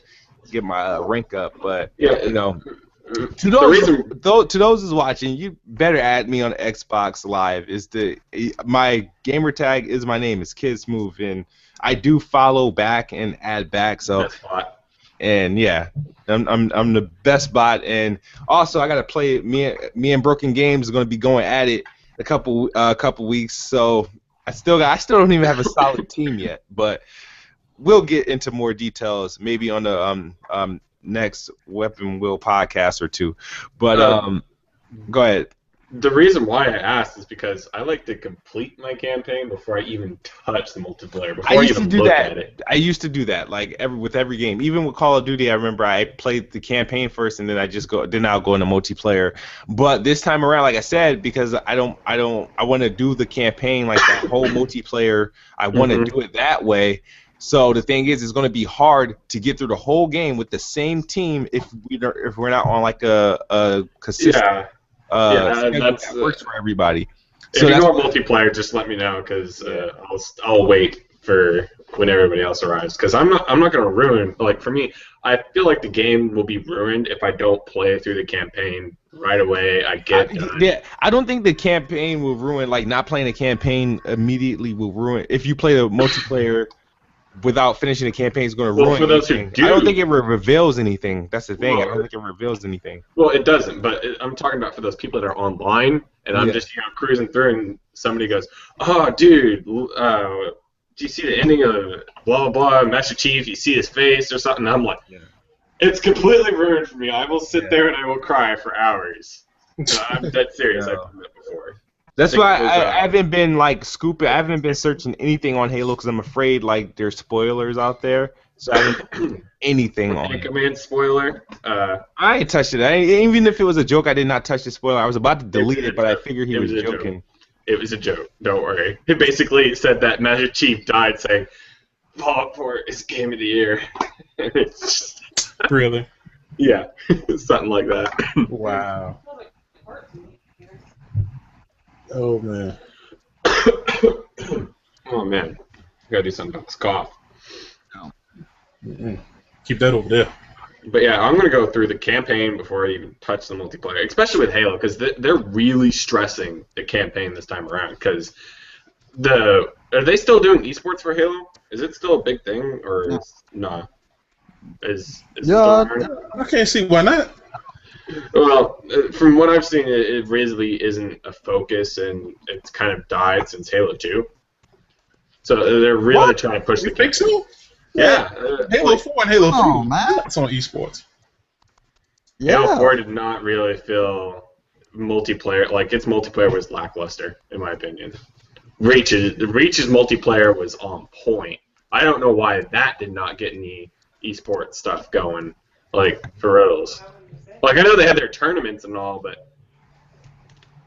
S1: get my rank up. But to those who's watching, you better add me on Xbox Live. My gamer tag is my name. It's Kid Smooth, and I do follow back and add back. So, and yeah, I'm the best bot. And also, I gotta play me and Broken Games is gonna be going at it a couple weeks. So I still don't even have a solid team yet. But we'll get into more details maybe on the next Weapon Wheel podcast or two. But go ahead.
S3: The reason why I asked is because I like to complete my campaign before I even touch the multiplayer. Before I even look at it.
S1: I used to do that, like with every game. Even with Call of Duty, I remember I played the campaign first, and then I'll go into multiplayer. But this time around, like I said, because I want to do the campaign like that whole multiplayer. I want to do it that way. So the thing is, it's going to be hard to get through the whole game with the same team if we're not on like a consistent.
S3: That
S1: works for everybody.
S3: If you go on multiplayer, just let me know because I'll wait for when everybody else arrives. Because I'm not going to ruin. Like for me, I feel like the game will be ruined if I don't play through the campaign right away. I
S1: don't think the campaign will ruin. Like not playing the campaign immediately will ruin. If you play the multiplayer without finishing the campaign is going to ruin
S3: for those
S1: anything.
S3: Who do.
S1: I don't think it reveals anything. That's the thing. I don't think it reveals anything.
S3: Well, it doesn't, but I'm talking about for those people that are online, and I'm just cruising through, and somebody goes, "Oh, dude, do you see the ending of blah, blah, blah, Master Chief? You see his face or something?" And I'm like, it's completely ruined for me. I will sit there and I will cry for hours. I'm dead serious. I've done that before.
S1: That's why I haven't been like scooping. I haven't been searching anything on Halo because I'm afraid like there's spoilers out there. So I haven't anything on it.
S3: Anchorman spoiler.
S1: I ain't touched it. Even if it was a joke, I did not touch the spoiler. I was about to delete it, but I figured he was joking.
S3: It was a joke. Don't worry. It basically said that Master Chief died saying, Fallout 4 is game of the year.
S2: Really?
S3: Yeah, something like that.
S2: Wow. Oh, man.
S3: Oh, man. I gotta do something about this cough.
S2: Mm-mm. Keep that over there.
S3: But yeah, I'm going to go through the campaign before I even touch the multiplayer, especially with Halo, because they're really stressing the campaign this time around. Because are they still doing esports for Halo? Is it still a big thing, or no? Is
S4: Yeah,
S2: I can't see why not.
S3: Well, from what I've seen, it really isn't a focus, and it's kind of died since Halo 2. So they're really trying to push the
S2: think so?
S3: Yeah.
S2: Halo 4 and Halo 3.
S4: Oh, man.
S2: That's on esports.
S3: Halo 4 did not really feel multiplayer. Like, its multiplayer was lackluster, in my opinion. Reach's multiplayer was on point. I don't know why that did not get any esports stuff going, like, for reals. Like, I know they had their tournaments and all, but it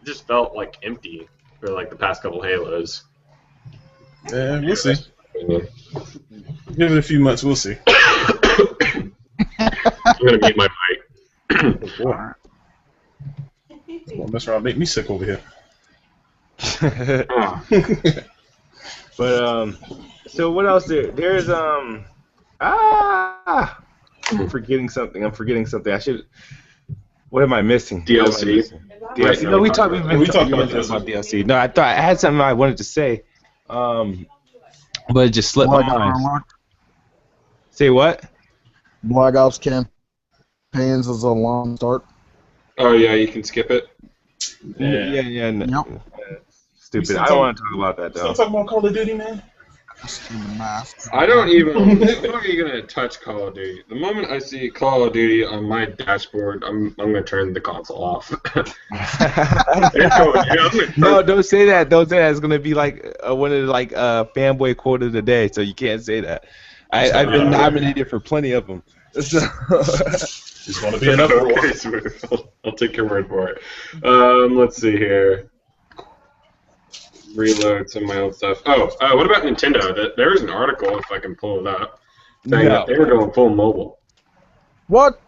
S3: just felt, like, empty for, like, the past couple Halos.
S2: Yeah, we'll see. Give it a few months, we'll see.
S3: I'm gonna mute my mic.
S2: Oh, boy. Don't mess around, make me sick over here.
S1: But so what else there's I'm forgetting something. I should. What am I missing?
S3: DLC.
S1: DLC. No, we talked about DLC. No, I thought I had something I wanted to say. But it just slipped my mind. Say what?
S4: Black Ops campaigns is a long start.
S3: Oh yeah, you can skip it.
S1: Yeah. No.
S4: Yep.
S1: Stupid. I don't want to talk about that though.
S2: Still talking about Call of Duty, man?
S3: I'm not even gonna touch Call of Duty. The moment I see Call of Duty on my dashboard, I'm gonna turn the console off.
S1: No, don't say that. Don't say that. It's gonna be like one of the fanboy quote of the day. So you can't say that. I've been nominated for plenty of them. So.
S2: It's gonna be another one.
S3: Okay, so I'll take your word for it. Let's see here. Reload some of my old stuff. Oh, what about Nintendo? There was an article, if I can pull it up, saying that they were going full mobile.
S4: What?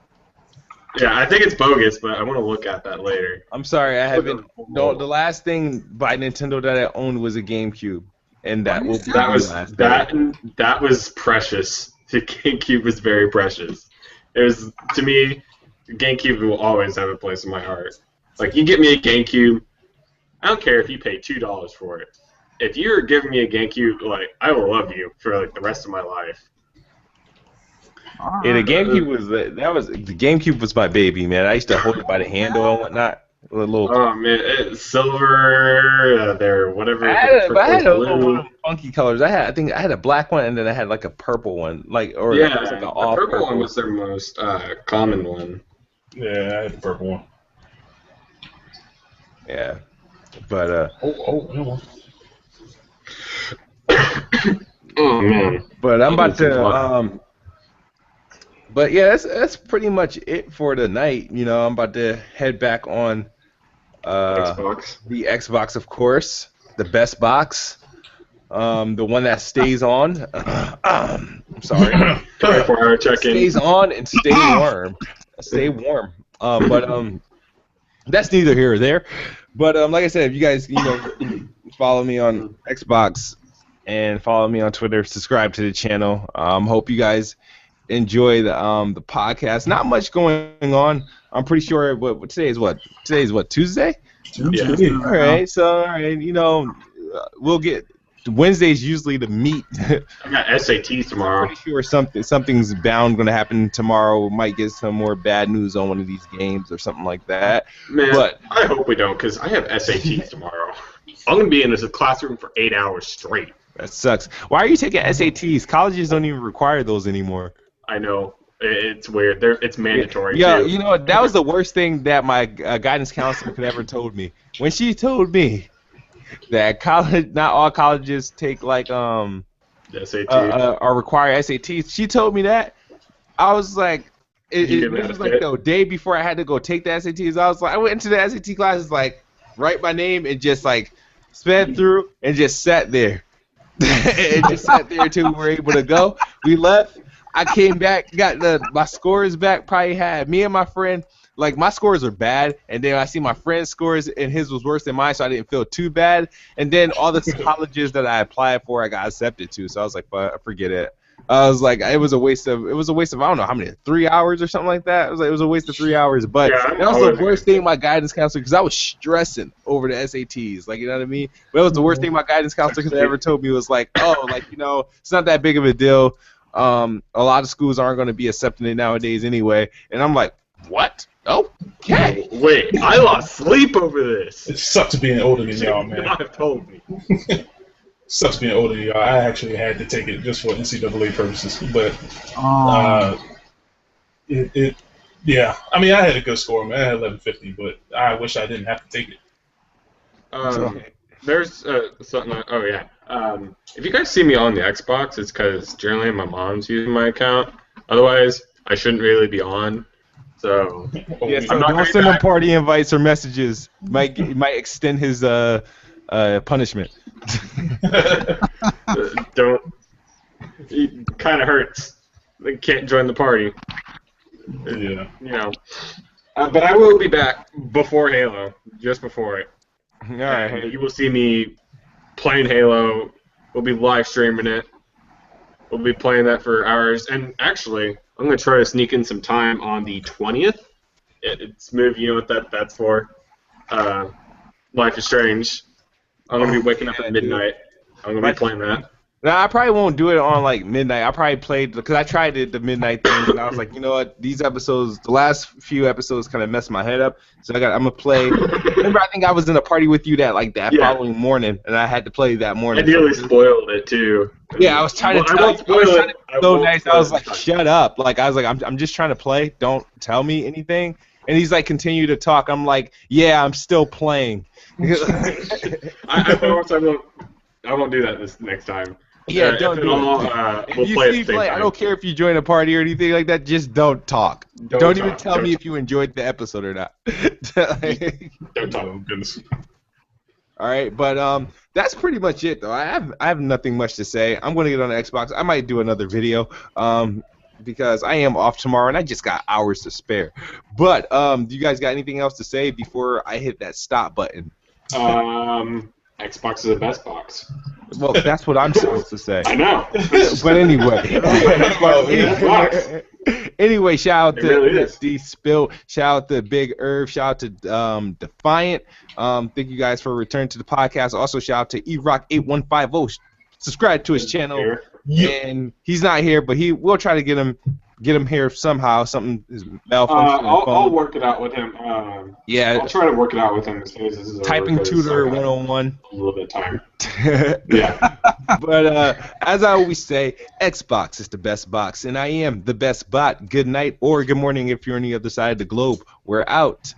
S3: Yeah, I think it's bogus, but I want to look at that later.
S1: I'm sorry, I haven't. No, the last thing by Nintendo that I owned was a GameCube, and that
S3: was precious. The GameCube was very precious. It was, to me, GameCube will always have a place in my heart. Like, you get me a GameCube, I don't care if you pay $2 for it. If you're giving me a GameCube, like, I will love you for like the rest of my life.
S1: Yeah, the GameCube was my baby, man. I used to hold it by the handle and whatnot.
S3: Oh man, it's silver, there, whatever.
S1: I had a little funky colors. I think I had a black one, and then I had like a purple one, the
S3: purple one was their most common one.
S2: Yeah, I had the purple one.
S1: Yeah, but
S2: oh
S3: man.
S1: But I'm about to But yeah, that's pretty much it for tonight. You know, I'm about to head back on
S3: Xbox.
S1: The Xbox, of course, the best box, the one that stays on. I'm sorry.
S3: 24-hour check-in.
S1: Stays on and stay warm. Stay warm. But that's neither here or there. But like I said, if you guys follow me on Xbox and follow me on Twitter, subscribe to the channel. Hope you guys enjoy the podcast. Not much going on. I'm pretty sure today is what? Tuesday?
S3: Yeah.
S1: All right. So we'll get Wednesday's usually the meat.
S3: I got SATs tomorrow.
S1: Pretty sure something's bound going to happen tomorrow. We might get some more bad news on one of these games or something like that.
S3: Man,
S1: but
S3: I hope we don't, because I have SATs tomorrow. I'm going to be in this classroom for 8 hours straight.
S1: That sucks. Why are you taking SATs? Colleges don't even require those anymore.
S3: I know. It's weird. It's mandatory,
S1: Yeah,
S3: too.
S1: you know what? That was the worst thing that my guidance counselor could ever told me. When she told me that not all colleges take
S3: SAT.
S1: or require SATs, she told me that. I was like,
S3: You
S1: this
S3: didn't
S1: was
S3: have
S1: like
S3: to
S1: the day before I had to go take the SATs. I was like, I went into the SAT classes, like, write my name and just like sped through and just sat there. And just sat there until we were able to go. We left. I came back, got my scores back. Probably had me and my friend. Like my scores are bad, and then I see my friend's scores, and his was worse than mine, so I didn't feel too bad. And then all the colleges that I applied for, I got accepted to. So I was like, forget it. I was like, it was a waste of I don't know how many 3 hours or something like that. It was a waste of 3 hours. But
S3: Yeah,
S1: that was the worst thing my guidance counselor, because I was stressing over the SATs, like, you know what I mean. But it was the worst thing my guidance counselor could have ever told me was like, oh, like, you know, it's not that big of a deal. A lot of schools aren't going to be accepting it nowadays anyway. And I'm like, what? Okay.
S3: Wait, I lost sleep over this.
S2: It sucks being older than y'all, man.
S3: You have told me.
S2: Sucks being older than y'all. I actually had to take it just for NCAA purposes, but yeah. I mean, I had a good score, man. I had 1150, but I wish I didn't have to take it.
S3: There's something. Oh yeah. If you guys see me on the Xbox, it's because generally my mom's using my account. Otherwise, I shouldn't really be on. So
S1: yeah, so don't send him party invites or messages. Might extend his punishment.
S3: Don't. It kind of hurts. They can't join the party.
S2: Yeah.
S3: You know. But I will be back before Halo, just before it.
S1: All right.
S3: You will see me playing Halo. We'll be live streaming it. We'll be playing that for hours. And actually, I'm going to try to sneak in some time on the 20th. It's movie, you know what that's for. Life is Strange. I'm going to be waking up at midnight. I'm going to be playing that.
S1: Now, I probably won't do it on, like, midnight. I probably played, because I tried the midnight thing, and I was like, you know what, these episodes, the last few episodes kind of messed my head up, so I'm going to play. Remember, I think I was in a party with you that following morning, and I had to play that morning.
S3: I nearly spoiled it, too.
S1: Yeah, I was trying to tell you. I was like, shut up. Like, I was like, I'm just trying to play. Don't tell me anything. And he's like, continue to talk. I'm like, yeah, I'm still playing.
S3: I won't do that this next time.
S1: Yeah, don't do it.
S3: We'll play at the same time.
S1: I don't care if you join a party or anything like that. Just don't talk. Don't even tell me if you enjoyed the episode or not.
S3: Don't talk.
S2: Oh, goodness.
S1: All right, but that's pretty much it, though. I have nothing much to say. I'm going to get on the Xbox. I might do another video because I am off tomorrow, and I just got hours to spare. But do you guys got anything else to say before I hit that stop button?
S3: Xbox is the best box.
S1: Well, that's what I'm supposed to say.
S3: I know.
S1: But anyway, shout out to SD Spill, shout out to Big Irv, shout out to Defiant. Thank you guys for returning to the podcast. Also, shout out to eRock8150. Subscribe to his channel. And he's not here, but we'll try to get him here somehow. Something is malfunctioning.
S3: I'll work it out with him.
S1: Yeah,
S3: I'll try to work it out with him as soon as this is
S1: typing
S3: over.
S1: tutor 101.
S3: A little bit of time. Yeah.
S1: But as I always say, Xbox is the best box, and I am the best bot. Good night or good morning if you're on the other side of the globe. We're out.